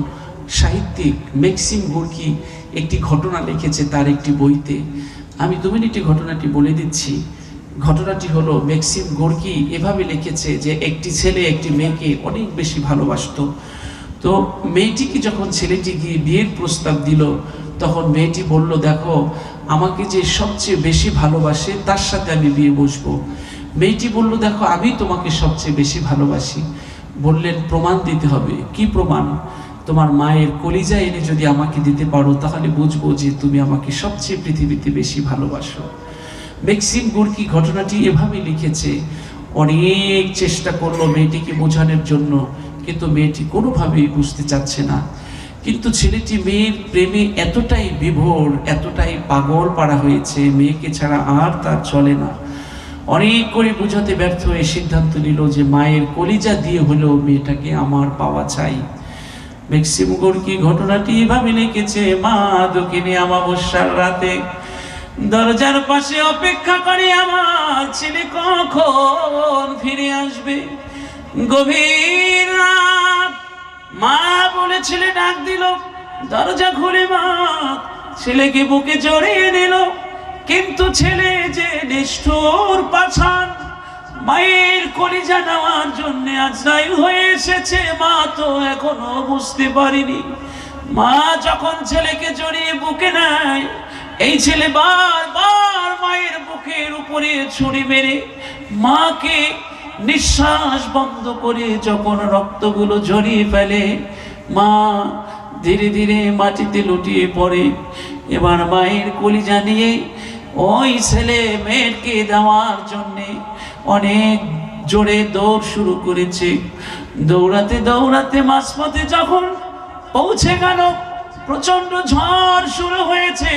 সাহিত্যিক ম্যাক্সিম গোর্কি একটি ঘটনা লিখেছে তার একটি বইতে। আমি 2 মিনিটে ঘটনাটি বলে দিচ্ছি। ঘটনাটি হলো, ম্যাক্সিম গোর্কি এভাবে লিখেছে যে একটি ছেলে একটি মেয়েকে অনেক বেশি ভালোবাসতো। তো মেয়েটিকে যখন ছেলেটি গিয়ে বিয়ের প্রস্তাব দিল, তখন মেয়েটি বলল, দেখো আমাকে যে সবচেয়ে বেশি ভালোবাসে তার সাথে আমি বিয়ে বসবো। মেয়েটি বলল, দেখো আমি তোমাকে সবচেয়ে বেশি ভালোবাসি। বললেন, প্রমাণ দিতে হবে। কি প্রমাণ? তোমার মায়ের কলিজা এনে যদি আমাকে দিতে পারো তাহলে বুঝবো যে তুমি আমাকে সবচেয়ে পৃথিবীতে বেশি ভালোবাসো। ম্যাক্সিম গোর্কি ঘটনাটি এভাবে লিখেছে। অনেক চেষ্টা করলো মেয়েটিকে বোঝানোর জন্য, কিন্তু মেয়েটি কোনোভাবেই বুঝতে চাচ্ছে না। কিন্তু ছেলেটি মেয়ের প্রেমে এতটাই বিভোর, এতটাই পাগল পাড়া হয়েছে, মেয়েকে ছাড়া আর তার চলে না। অনেক করে বোঝাতে ব্যর্থ হয়ে সিদ্ধান্ত নিল যে মায়ের কলিজা দিয়ে হলেও মেয়েটাকে আমার পাওয়া চাই। মেক্সিম গোর্কি ঘটনাটি এভাবে লিখেছে, মা দক্ষিণে অমাবস্যার রাতে দরজার পাশে অপেক্ষা করে আমার ছেলে কখন ফিরে আসবে। গভীর রাত, মা বলে ছেলে ডাক দিল, দরজা খুলে মা ছেলেকে বুকে জড়িয়ে নিল। কিন্তু ছেলে যে নিষ্ঠুর পাষাণ, মায়ের কলিজা নেওয়ার জন্য আজরাইল হয়ে এসেছে, মা তো এখনো বুঝতে পারিনি। মা যখন ছেলেকে জড়িয়ে বুকে নেয়, এই ছেলে বারবার মায়ের বুকের উপরে ছুরি মেরে মাকে নিঃশ্বাস বন্ধ করে যখন রক্তগুলো ঝরিয়ে ফেলে, মা ধীরে ধীরে মাটিতে লুটিয়ে পড়ে। এবার মায়ের কলিজা নিয়ে ওই ছেলে মেয়েকে দেওয়ার জন্যে অনেক জোরে দৌড় শুরু করেছে। দৌড়াতে দৌড়াতে মাঝপথে যখন পৌঁছে গেল, প্রচন্ড ঝড় শুরু হয়েছে,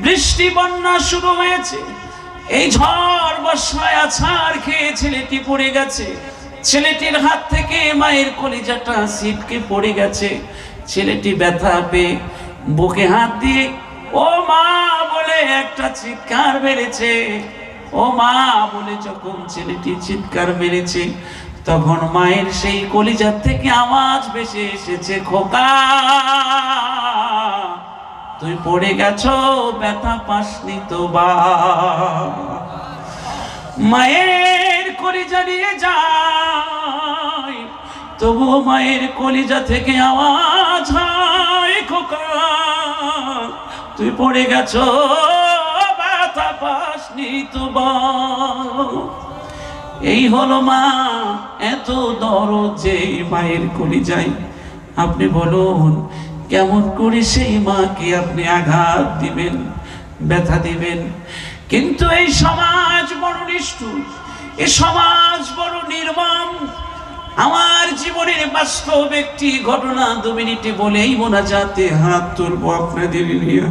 বৃষ্টি বন্যা শুরু হয়েছে। এই ঝড় বর্ষায় আছাড় খেয়ে ছেলেটি পড়ে গেছে। ছেলেটির হাত থেকে মায়ের কলিজাটা ছিটকে পড়ে গেছে। ছেলেটি ব্যথা পেয়ে বুকে হাত দিয়ে ও মা বলে একটা চিৎকার মেরেছে। ও মা বলে যখন ছেলেটি চিৎকার মেরেছে, তখন মায়ের সেই কলিজার থেকে আওয়াজ ভেসে এসেছে, খোকা তুই পড়ে গেছো, ব্যথা পাসনি তো বা। মায়ের কলিজা নিয়ে যায়, তবু মায়ের কলিজা থেকে আওয়াজ হয়, খোকা তুই পড়ে গেছো, ব্যথা পাসনি তো বা। এই হলো মা, এত দরদ যে মায়ের কলিজায়। আপনি বলুন কেমন করে সেই মাকে আপনি আঘাত দিবেন, ব্যথা দিবেন? কিন্তু এই সমাজ বড় নিষ্ঠুর, এই সমাজ বড় নির্মম। আমার জীবনের বাস্তব একটি ঘটনা 2 মিনিটে বলেই মোনাজাতে হাত তুলবো আপনাদের নিয়ে।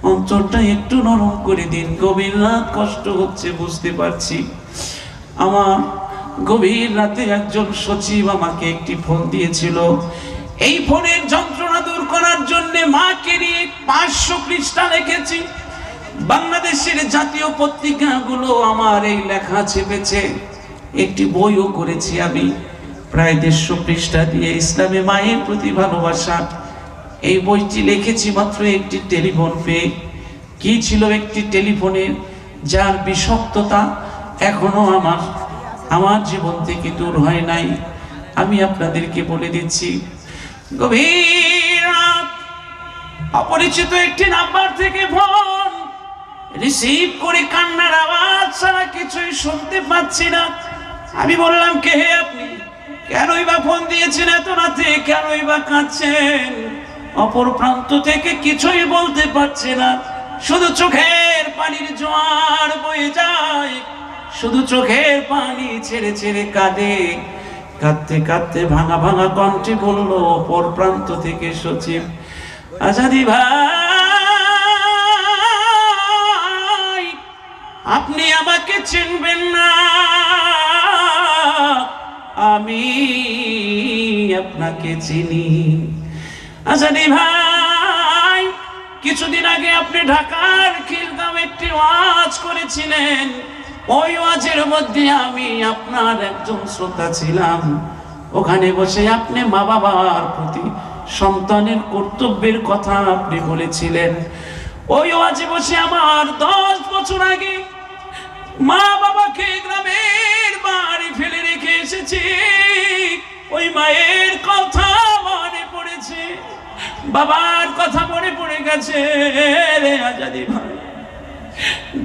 অন্তরটা একটু নরম করে দিন। গভীর রাত, কষ্ট হচ্ছে বুঝতে পারছি। আমার গভীর রাতে একজন সচিব আমাকে একটি ফোন দিয়েছিল। এই ফোনের যন্ত্রণা দূর করার জন্য মাকে নিয়ে 500 পৃষ্ঠা লিখেছি। বাংলাদেশের জাতীয় পত্রিকাগুলো আমার এই লেখা ছেপেছে। একটি বইও করেছি আমি, প্রায় 150 পৃষ্ঠা দিয়ে, ইসলামে মায়ের প্রতি ভালোবাসা। এই বইটি লিখেছি মাত্র একটি টেলিফোন পেয়ে। কি ছিল একটি টেলিফোনের, যার বিষাক্ততা এখনো আমার জীবন থেকে দূর হয় নাই। আমি আপনাদেরকে বলে দিচ্ছি, গভীর রাত, অপরিচিত একটি নাম্বার থেকে ফোন রিসিভ করে কান্নার আওয়াজ ছাড়া কিছুই শুনতে পাচ্ছি না। আমি বললাম, কে হে আপনি? কেনই বা ফোন দিয়েছেন এত রাতে? কেনই বা কাঁদছেন? অপর প্রান্ত থেকে কিছুই বলতে পারছে না, শুধু চোখের পানির জোয়ার বয়ে যায়, শুধু চোখের পানি ছেড়ে ছেড়ে কাঁদে। কাঁদতে কাঁদতে ভাঙা ভাঙা কণ্ঠে বলল অপর প্রান্ত থেকে সচিব, আজাদি ভাই, আপনি আমাকে চিনবেন না, আমি আপনাকে চিনি। আজাদি ভাই, কিছুদিন আগে আপনি ঢাকার খিলগাঁও একটি ওয়াজ করেছিলেন। ওই ওয়াজের মধ্যে আমি আপনার একজন শ্রোতা ছিলাম। ওখানে বসে আপনি মা বাবার প্রতি সন্তানের কর্তব্যের কথা আপনি বলেছিলেন। ওই ওয়াজে বসে আমার 10 বছর আগে মা বাবাকে গ্রামের বাড়ি ফেলে রেখে এসেছি। ওই মায়ের কথা মনে পড়েছে, বাবার কথা মনে পড়ে গেছে রে আজাদি ভাই।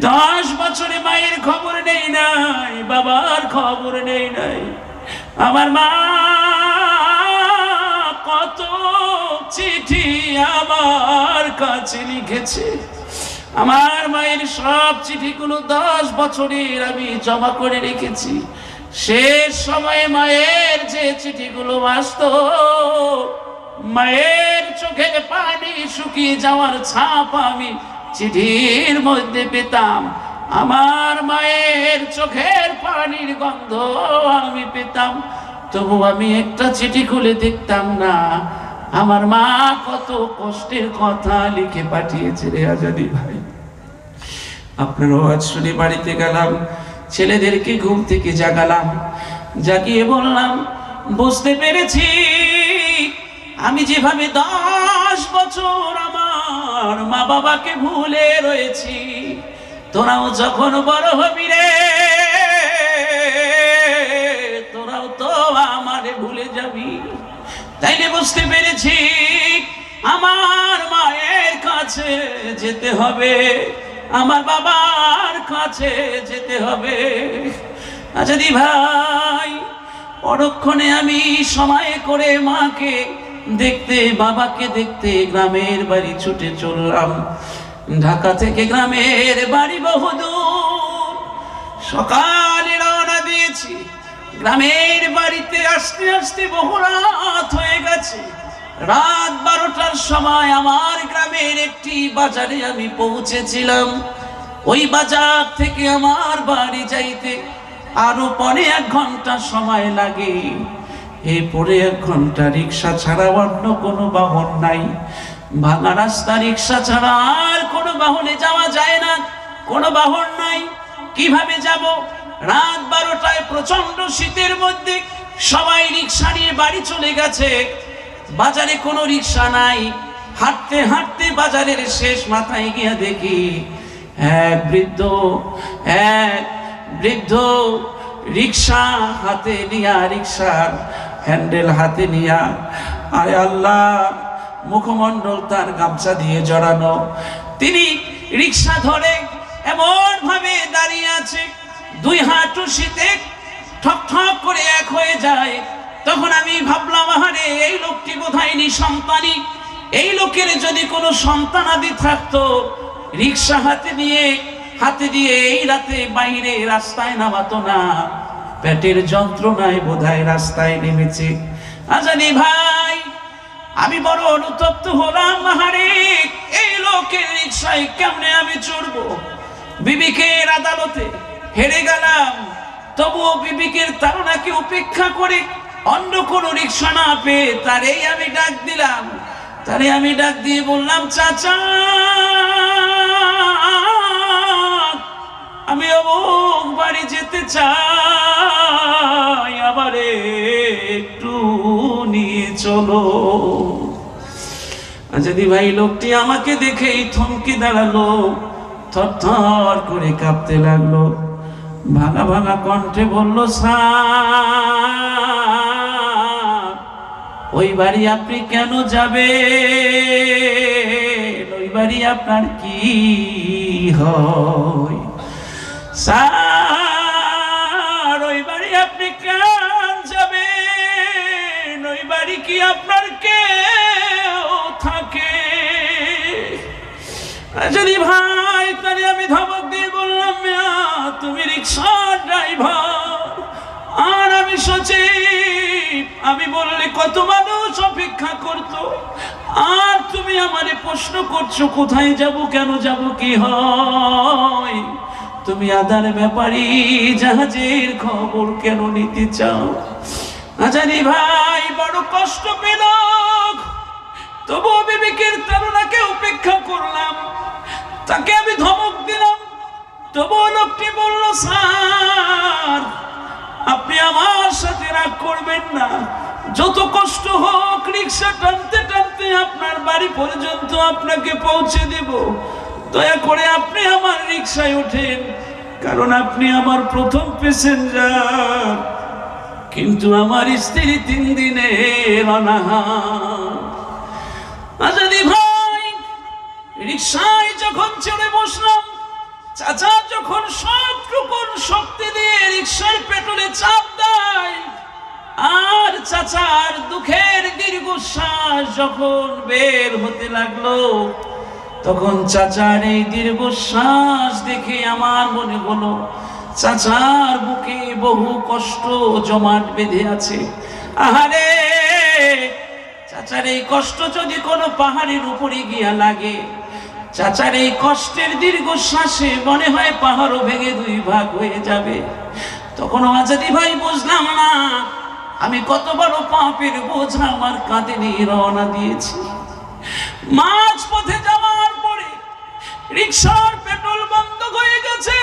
10 বছরে মায়ের খবর নেই নাই, বাবার খবর নেই নাই। আমার মা কত চিঠি আমার কাছে লিখেছে। আমার মায়ের সব চিঠিগুলো 10 বছরের আমি জমা করে রেখেছি। শেষ সময়ে মায়ের যে চিঠিগুলো আসতো, মায়ের চোখে পানি শুকিয়ে যাওয়ার ছাপ আমি চিঠির মধ্যে পেতাম। আমার মায়ের চোখের পানির গন্ধ আমি পেতাম, তবু আমি একটা চিঠি খুলে দেখতাম না আমার মা কত কষ্টের কথা লিখে পাঠিয়েছে রে আজাদি ভাই। আপনার আওয়াজ শুনে বাড়িতে গেলাম, ছেলেদেরকে ঘুম থেকে জাগালাম, জাগিয়ে বললাম বুঝতে পেরেছি আমি যেভাবে 10 বছর আমার মা বাবাকে ভুলে রয়েছি, তোরাও যখন বড় হবি রে তোরাও তো আমারে ভুলে যাবি। তাইলে বুঝতে পেরেছি আমার মায়ের কাছে যেতে হবে, আমার বাবার কাছে যেতে হবে। আজাদি ভাই, পরক্ষণে আমি সময় করে মাকে দেখতে বাবাকে দেখতে গ্রামের বাড়ি ছুটে চললাম। ঢাকা থেকে গ্রামের বাড়ি বহুদূর, সকালে রওনা দিয়েছি, গ্রামের বাড়িতে আসতে আসতে বহু রাত হয়ে গেছে। রাত 12টার সময় আমার গ্রামের একটি বাজারে আমি পৌঁছেছিলাম। ওই বাজার থেকে আমার বাড়ি যাইতে আরো পরে 1 ঘন্টা সময় লাগে। এরপরে 1 ঘন্টা রিক্সা ছাড়া অন্য কোনো বাহন নাই। ভাঙা রাস্তা, রিক্সা ছাড়া আর কোনো বাহনে যাওয়া যায় না, কোনো বাহন নাই, কিভাবে যাব? রাত 12টায় প্রচন্ড শীতের মধ্যে সবাই রিক্সা নিয়ে বাড়ি চলে গেছে, বাজারে কোনো রিক্সা নাই। হাঁটতে হাঁটতে বাজারের শেষ মাথায় গিয়ে দেখি এক বৃদ্ধ রিক্সা হাতে নিয়া, রিক্সার হ্যান্ডেল হাতে নিয়া, আয় আল্লাহ, মুখমণ্ডল তার গামছা দিয়ে জড়ানো, তিনি রিক্সা ধরে এমন ভাবে দাঁড়িয়ে আছে, 2 হাঁটু শীতে ঠক ঠক করে এক হয়ে যায়। তখন আমি ভাবলাম, আহারে, এই লোকটি বোধহয় নিঃসন্তানী, এই লোকের যদি কোনো সন্তানাদি থাকতো রিক্সা হাতে দিয়ে এই রাতে বাইরে রাস্তায় নামাতো না, পেটের যন্ত্রণায় বোধহয় রাস্তায় নেমেছে। আজানি ভাই, আমি বড় অনুতপ্ত হলাম, আহারে, এই লোকের রিক্সায় কেমনে আমি চড়বো? বিবেকের আদালতে হেরে গেলাম, তবুও বিবেকের তাড়নাকে উপেক্ষা করে অন্য কোনো রিক্সা না পেয়ে তারে আমি ডাক দিয়ে বললাম, চাচা, আমি অমুক বাড়ি যেতে চাই, আমারে একটু নিয়ে চলো। আজাদি ভাই, লোকটি আমাকে দেখেই থমকে দাঁড়ালো, থরথর করে কাঁপতে লাগলো, ভাঙা ভাঙা কণ্ঠে বলল, স্যার, ওই বাড়ি আপনি কেন যাবেন? ওই বাড়ি আপনার কি হয়? স্যার, ওই বাড়ি আপনি কেন যাবেন? ওই বাড়ি কি আপনার কেউ থাকে? যদি ভাই, তাহলে আমি ধমক দিয়ে বললাম, তুমি রিক্সার ড্রাইভার আর আমি সচিব, আমি বললে কত মানুষ অপেক্ষা করতো, আর তুমি আমারে প্রশ্ন করছো কোথায় যাব, কেন যাব, কি হয়? তুমি আদার ব্যাপারী, জাহাজের খবর কেন নিতে চাও? আজানি ভাই বড় কষ্ট পেল, তবুও বিবেকের তাড়নাকে উপেক্ষা করলাম, তাকে আমি ধমক দিলাম, তবুও লোকটি বলল, স্যার, আপনি আমার সাথে রাগ করবেন না, যত কষ্ট হোক রিক্সা টানতে টানতে আপনার বাড়ি পর্যন্ত আপনাকে পৌঁছে দেব, দয়া করে আপনি আমার রিক্সায় ওঠেন, কারণ আপনি আমার প্রথম প্যাসেঞ্জার, কিন্তু আমার স্ত্রী 3 দিনের অনাহার। আজাদি ভাই, রিক্সায় যখন চড়ে বসলাম, চাচা যখন সবটুকু শক্তি দিয়ে রিক্সার পেট্রোলে চাপ দেয়, আর চাচার দুঃখের দীর্ঘশ্বাস যখন বের হতে লাগলো, তখন চাচার এই দীর্ঘশ্বাস দেখে আমার মনে হলো চাচার বুকে বহু কষ্ট জমাট বেঁধে আছে। আহারে, চাচার এই কষ্ট যদি কোনো পাহাড়ের উপরে গিয়া লাগে, চাচার এই কষ্টের দীর্ঘশ্বাসে মনে হয় পাহাড়ও ভেঙে দুই ভাগ হয়ে যাবে। তখন আজাদি ভাই বুঝলাম না আমি কত বড় পাপের বোঝা আমার কাঁধে নিয়ে রওনা দিয়েছি। মাঝ পথে যাওয়ার পরে রিকশার পেট্রোল বন্ধ হয়ে গেছে,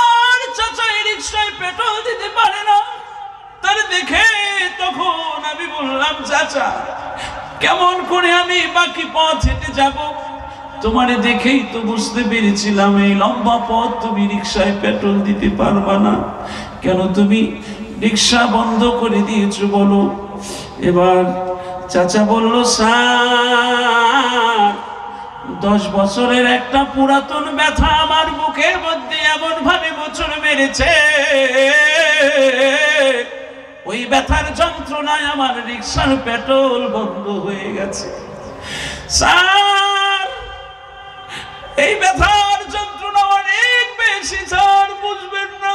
আর চাচা এই রিকশায় পেট্রোল দিতে পারে না। তার দেখে তখন আমি বললাম, চাচা কেমন করে আমি বাকি পথ হেঁটে যাব? তোমারে দেখেই তো বুঝতে পেরেছিলাম এই লম্বা পথ তুমি রিকশায় পেট্রোল দিতে পারবা না। কেন তুমি রিকশা বন্ধ করে দিয়েছো বলো? এবার চাচা বলল, স্যার 10 বছরের একটা পুরাতন ব্যথা আমার বুকের মধ্যে এমন ভাবে মোচড় মেরেছে, ওই ব্যথার যন্ত্রণায় আমার রিকশার পেট্রোল বন্ধ হয়ে গেছে। স্যার এই ব্যথার যন্ত্রণা অনেক বেশি, স্যার বুঝবেন না।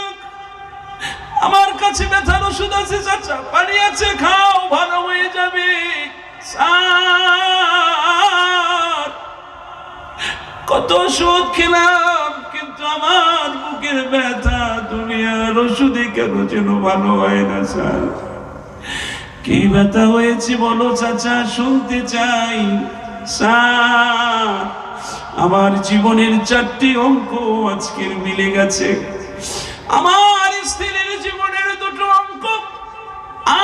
আমার কাছে ব্যথার ওষুধ আছে চাচা, পানি আছে, খাও ভালো হয়ে যাবে। স্যার কত ওষুধ খেলাম কিন্তু আমার বুকের ব্যথা দুনিয়ার ওষুধে কেন যেন ভালো হয় না। স্যার কি ব্যথা হয়েছে বলো চাচা, শুনতে চাই। স্যার আমার জীবনের 4টি অঙ্ক আজকের মিলে গেছে। আমার স্ত্রীর জীবনের 2টো অঙ্ক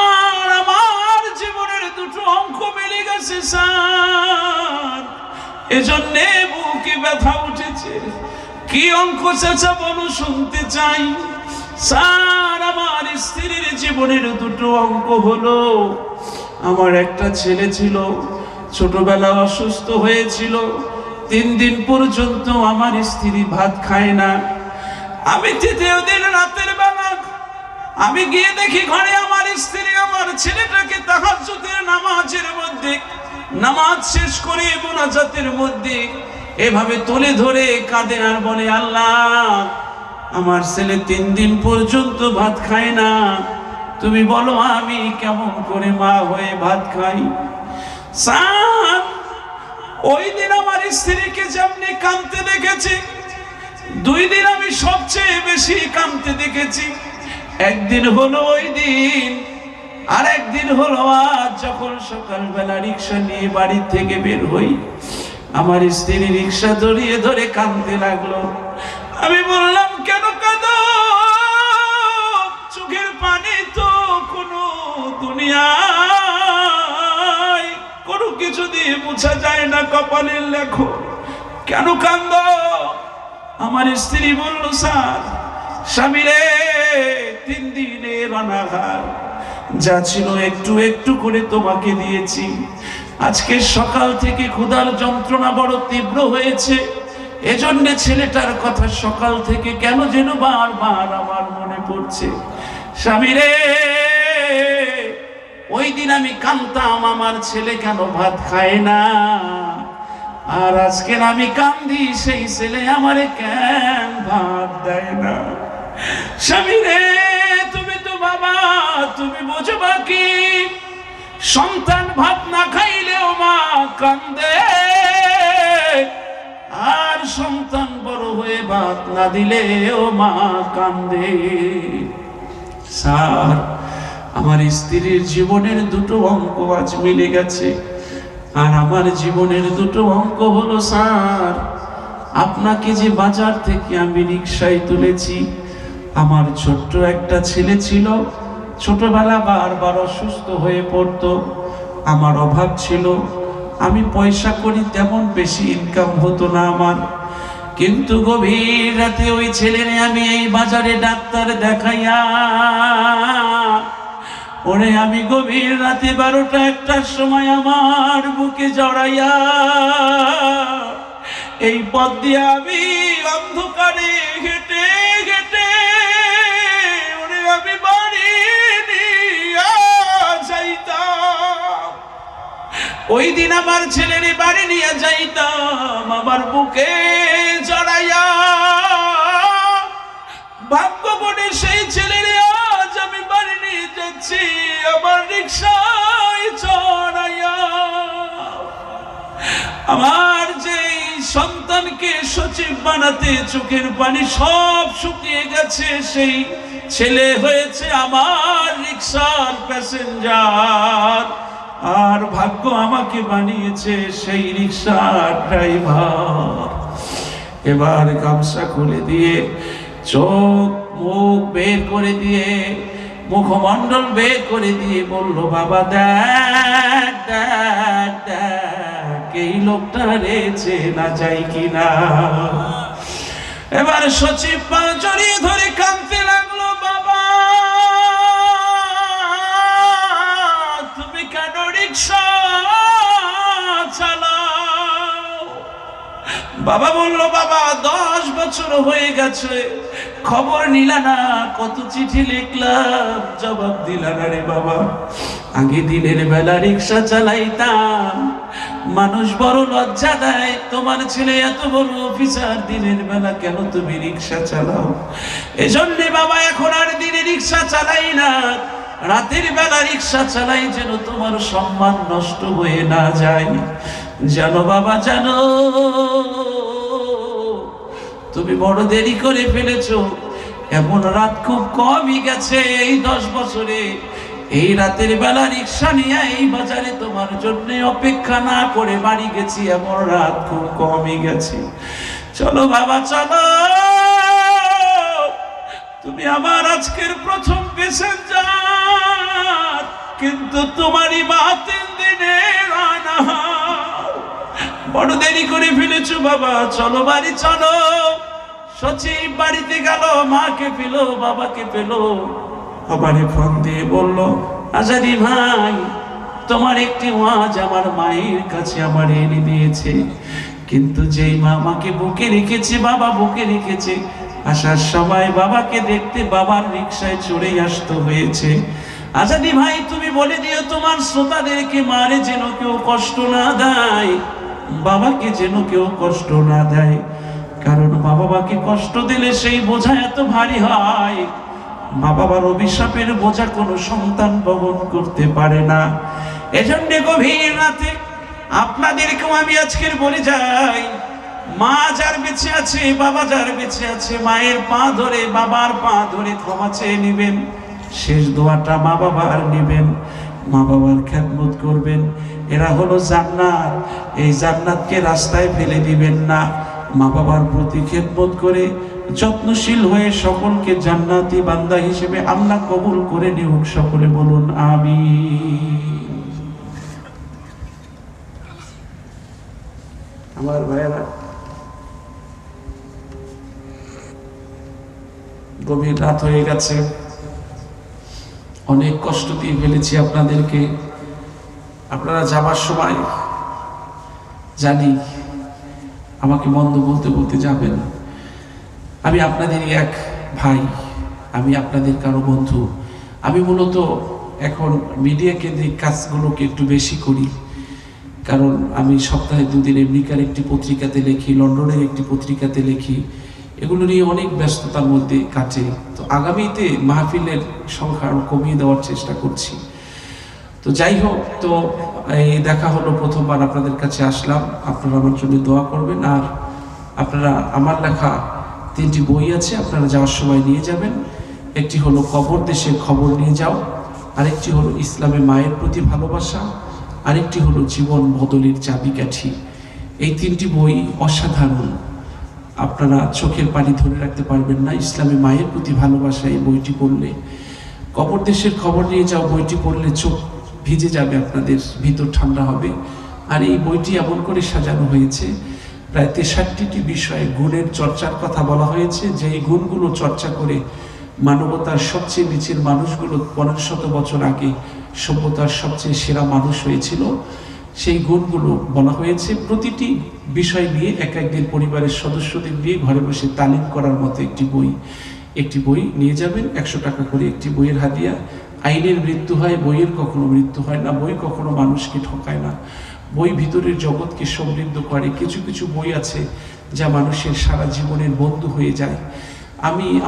আর আমার জীবনের 2টো অঙ্ক মিলে গেছে স্যার, এজন্যে বুকে ব্যথা উঠেছে। কি অঙ্ক চাচা বলো, শুনতে চাই। স্যার আমার স্ত্রীর জীবনের 2টো অঙ্ক হলো, আমার একটা ছেলে ছিল, ছোটবেলা অসুস্থ হয়েছিল, 3 দিন পর্যন্ত আমার স্ত্রী ভাত খায় না। আমি 3য় দিন রাতের বেলা আমি গিয়ে দেখি ঘরে আমার স্ত্রী আমার ছেলেটাকে তাহাজ্জুদের নামাজের মধ্যে নামাজ শেষ করে মুনাজাতের মধ্যে এভাবে তুলে ধরে কাঁদে আর বলে, আল্লাহ আমার ছেলে 3 দিন পর্যন্ত ভাত খায় না, তুমি বলো আমি কেমন করে মা হয়ে ভাত খাই। স্যার ওই দিন আমার স্ত্রীকে যেমনি কাঁদতে দেখেছি, 2 দিন আমি সবচেয়ে বেশি কাঁদতে দেখেছি। একদিন হলো ওই দিন, আর একদিন হলো আজ যখন সকালবেলা রিক্সা নিয়ে বাড়ি থেকে বের হই, আমার স্ত্রী রিক্সা ধরিয়ে ধরে কাঁদতে লাগলো। আমি বললাম, কেন কাঁদো? চোখের পানি তো কোনো দুনিয়ায় কোনো কিছু দিয়ে মুছা যায় না, কপালের লেখো, কেন কাঁদো? আমার স্ত্রী বলল, স্যার স্বামী রে 3 দিনের অনাহার যা ছিল একটু একটু করে তোমাকে দিয়েছি, আজকে সকাল থেকে ক্ষুধার যন্ত্রণা বড় তীব্র হয়েছে, এজন্য ছেলেটার কথা সকাল থেকে কেন যেন বারবার আমার মনে পড়ছে। স্বামী রে ওই দিন আমি কাঁদতাম আমার ছেলে কেন ভাত খায় না, আর আজকে আমি কান্দি সেই ছেলে আমারে কেন ভাত দেয় না। স্বামী রে তুমি তো বাবা, তুমি বুঝবা কি? সন্তান ভাত না খাইলেও মা কান্দে, আর সন্তান বড় হয়ে ভাত না দিলেও মা কান্দে। স্যার আমার স্ত্রীর জীবনের 2টো অঙ্ক আজ মিলে গেছে, আর আমার জীবনের 2টো অঙ্ক হলো, স্যার আপনাকে যে বাজার থেকে আমি রিকশায় তুলেছি, আমার ছোট্ট একটা ছেলে ছিল, ছোটবেলা বারবার অসুস্থ হয়ে পড়তো, আমার অভাব ছিল, আমি পয়সা করি তেমন বেশি ইনকাম হতো না আমার, কিন্তু গভীর রাতে ওই ছেলেরে আমি এই বাজারে ডাক্তার দেখাইয়া ওরে আমি গভীর রাতে 12টা-1টার সময় আমার বুকে জড়াইয়া এই পথ দিয়ে আমি অন্ধকারে হেঁটে হেঁটে ওরে আমি বাড়ি নিয়ে যাইতাম। ওই দিন আমার ছেলের বাড়ি নিয়ে যাইতাম আমার বুকে জড়াইয়া, ভাগ্য করে সেই ছেলের আজ আমি বাড়ি নিয়ে যাচ্ছি আমার রিকশায় চড়াইয়া। আমার যে সন্তানকে সচিব বানাতে চোখের পানি সব শুকিয়ে গেছে, সেই ছেলে হয়েছে আমার রিকশার প্যাসেঞ্জার, আর ভাগ্য আমাকে বানিয়েছে সেই রিকশার ড্রাইভার। এবার গামছা খুলে দিয়ে, চোখ মুখ বের করে দিয়ে, মুখমণ্ডল বের করে দিয়ে বলল, বাবা দেখ দেখ দেখ এই লোকটা রেছে না যাই কিনা। এবার সচিব পা জড়িয়ে ধরে কাঁদতে লাগলো, বাবা তুমি কেন রিকশা চালাও? বাবা বলল, বাবা 10 বছর হয়ে গেছে, খবর নিলা না, কত চিঠি লিখলাম, জবাব দিলা না রে বাবা। আগে দিনের বেলা রিকশা চালাইতাম, মানুষ বড় লজ্জা দেয়, তোমার ছেলে এত বড় অফিসার, দিনের বেলা কেন তুমি রিকশা চালাও? এজন্য বাবা এখন আর দিনে রিকশা চালাই না, রাতের বেলা রিকশা চালাই, যেন তোমার সম্মান নষ্ট হয়ে না যায়। জানো বাবা জানো, তুমি বড় দেরি করে ফেলেছো, এমন রাত খুব কমই গেছে এই 10 বছরে। এই রাতের বেলা রিকশা নিয়ে এই বাজারে তোমার জন্য অপেক্ষা না করে বাড়ি গেছি, এমন রাত খুব কমই গেছে। চলো বাবা চলো, তুমি আমার আজকের প্রথম প্যাসেঞ্জার, কিন্তু তোমারই মা 3 দিনের অনাহার। বড় দেরি করে ফেলেছো বাবা, চলো বাড়ি চলো। সচিব বাড়িতে গেল, মাকে পেল, বাবাকে পেল, আবারে ফোন দিয়ে বলল, আজাদি ভাই তোমার একটি ওয়াজ আমার মায়ের কাছে আমার এনে দিয়েছে, কিন্তু যেই মা আমাকে বুকে রেখেছে, বাবা বুকে রেখেছে, আসার সময় বাবাকে দেখতে বাবার রিকশায় চড়ে আসতে হয়েছে। আজাদি ভাই তুমি বলে দিও তোমার শ্রোতাদেরকে, মারে যেন কেউ কষ্ট না দেয়, বাবাকে যেন কেউ কষ্ট না দেয়, কারণ মা বাবাকে কষ্ট দিলে সেই বোঝা এত ভারী হয়, মা বাবার অভিশাপের বোঝা কোনো সন্তান বহন করতে পারে না। এজন্য গভীর রাতে আপনাদেরকেও আমি আজকের বলে যাই, মা যার বেঁচে আছে, বাবা যার বেঁচে আছে, মায়ের পা ধরে বাবার পা ধরে ক্ষমা চেয়ে নেবেন, শেষ দোয়াটা মা বাবার নেবেন, মা বাবার খেদমত করবেন। এরা হলো জান্নাত, এই জান্নাতকে রাস্তায় ফেলে দিবেন না। মা বাবার প্রতি খেদমত করে যত্নশীল হয়ে সকলকে জান্নাতি বান্দা হিসেবে আল্লাহ কবুল করে নিউক। সকলে বলুন আমিন। আমার ভাইয়েরা, গভীর রাত হয়ে গেছে, অনেক কষ্ট দিয়ে ফেলেছি আপনাদেরকে। আপনারা যাবার সময় জানি আমাকে মন্দ বলতে বলতে যাবেন, আমি আপনাদেরই এক ভাই, আমি আপনাদের কারো বন্ধু। আমি মূলত এখন মিডিয়া কেন্দ্রিক কাজগুলোকে একটু বেশি করি, কারণ আমি সপ্তাহে 2 দিন আমেরিকার একটি পত্রিকাতে লিখি, লন্ডনের একটি পত্রিকাতে লিখি, এগুলো নিয়ে অনেক ব্যস্ততার মধ্যে কাটে। তো আগামীতে মাহফিলের সংখ্যা আরো কমিয়ে দেওয়ার চেষ্টা করছি। তো যাই হোক, তো এই দেখা হলো প্রথমবার, আপনাদের কাছে আসলাম, আপনারা আমার জন্য দোয়া করবেন। আর আপনারা আমার লেখা 3টি বই আছে, আপনারা যাওয়ার সময় নিয়ে যাবেন। একটি হলো কবর দেশের খবর নিয়ে যাও, আরেকটি হলো ইসলামে মায়ের প্রতি ভালোবাসা, আরেকটি হলো জীবন বদলের চাবিকাঠি। এই 3টি বই অসাধারণ, আপনারা চোখের পানি ধরে রাখতে পারবেন না ইসলামে মায়ের প্রতি ভালোবাসা এই বইটি পড়লে। কবর দেশের খবর নিয়ে যাও বইটি পড়লে চোখ ভিজে যাবে, আপনাদের ভিতর ঠান্ডা হবে। আর এই বইটি এমন করে সাজানো হয়েছে, প্রায় 63টি বিষয়ে গুণের চর্চার কথা বলা হয়েছে, যে এই গুণগুলো চর্চা করে মানবতার সবচেয়ে নিচের মানুষগুলো 1500 বছর আগে সভ্যতার সবচেয়ে সেরা মানুষ হয়েছিল, সেই গুণগুলো বলা হয়েছে। প্রতিটি বিষয় নিয়ে এক একদিন পরিবারের সদস্যদের নিয়ে ঘরে বসে তালিম করার মতো একটি বই নিয়ে যাবেন। 100 টাকা করে একটি বইয়ের হাদিয়া। আইনের মৃত্যু হয়, বইয়ের কখনো মৃত্যু হয় না। বই কখনো মানুষকে ঠকায় না, বই ভিতরের জগৎকে সমৃদ্ধ করে। কিছু কিছু বই আছে যা মানুষের সারা জীবনের বন্ধু হয়ে যায়।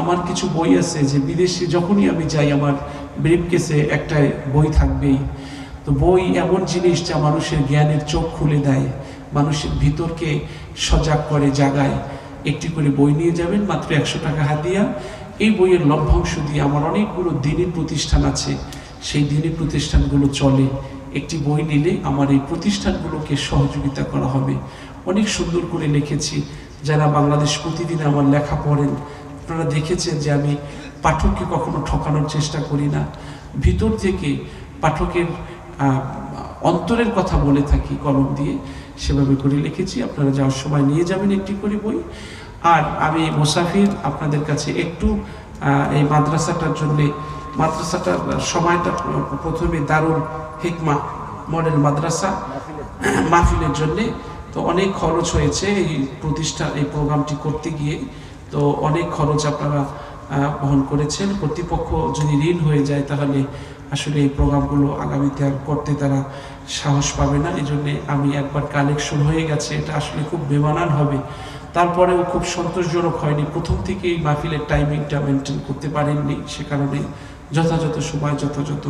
আমার কিছু বই আছে যে বিদেশে যখনই আমি যাই আমার ব্রিফকেসে একটা বই থাকবেই। তো বই এমন জিনিস যা মানুষের জ্ঞানের চোখ খুলে দেয়। মানুষের ভিতরকে সজাগ করে, জাগায়। একটি করে বই নিয়ে যাবেন, মাত্র 100 টাকা হাদিয়া। এই বইয়ের লভ্যাংশ দিয়ে আমার অনেকগুলো দিনী প্রতিষ্ঠান আছে, সেই দিনী প্রতিষ্ঠানগুলো চলে। একটি বই নিলে আমার এই প্রতিষ্ঠানগুলোকে সহযোগিতা করা হবে। অনেক সুন্দর করে লিখেছি। যারা বাংলাদেশ প্রতিদিন আমার লেখা পড়েন, আপনারা দেখেছেন যে আমি পাঠককে কখনো ঠকানোর চেষ্টা করি না, ভিতর থেকে পাঠকের অন্তরের কথা বলে থাকি কলম দিয়ে, সেভাবে করে লিখেছি। আপনারা যাওয়ার সময় নিয়ে যাবেন একটি করে বই। আর আমি মুসাফির, আপনাদের কাছে একটু এই মাদ্রাসাটার জন্যে, মাদ্রাসাটার সময়টা প্রথমে দারুল হিকমা মডেল মাদ্রাসা মাহফিলের জন্যে, তো অনেক খরচ হয়েছে এই প্রতিষ্ঠান, এই প্রোগ্রামটি করতে গিয়ে। তো অনেক খরচ আপনারা বহন করেছেন। কর্তৃপক্ষ যদি ঋণ হয়ে যায় তাহলে আসলে এই প্রোগ্রামগুলো আগামীতে আর করতে তারা সাহস পাবে না। এই জন্যে আমি একবার কালেকশন হয়ে গেছে, এটা আসলে খুব বেমানান হবে, তারপরেও খুব সন্তোষজনক হয়নি। প্রথম থেকেই মাহফিলের টাইমিংটা মেনটেন করতে পারেননি, সে কারণে যথাযথ সময় যথাযথ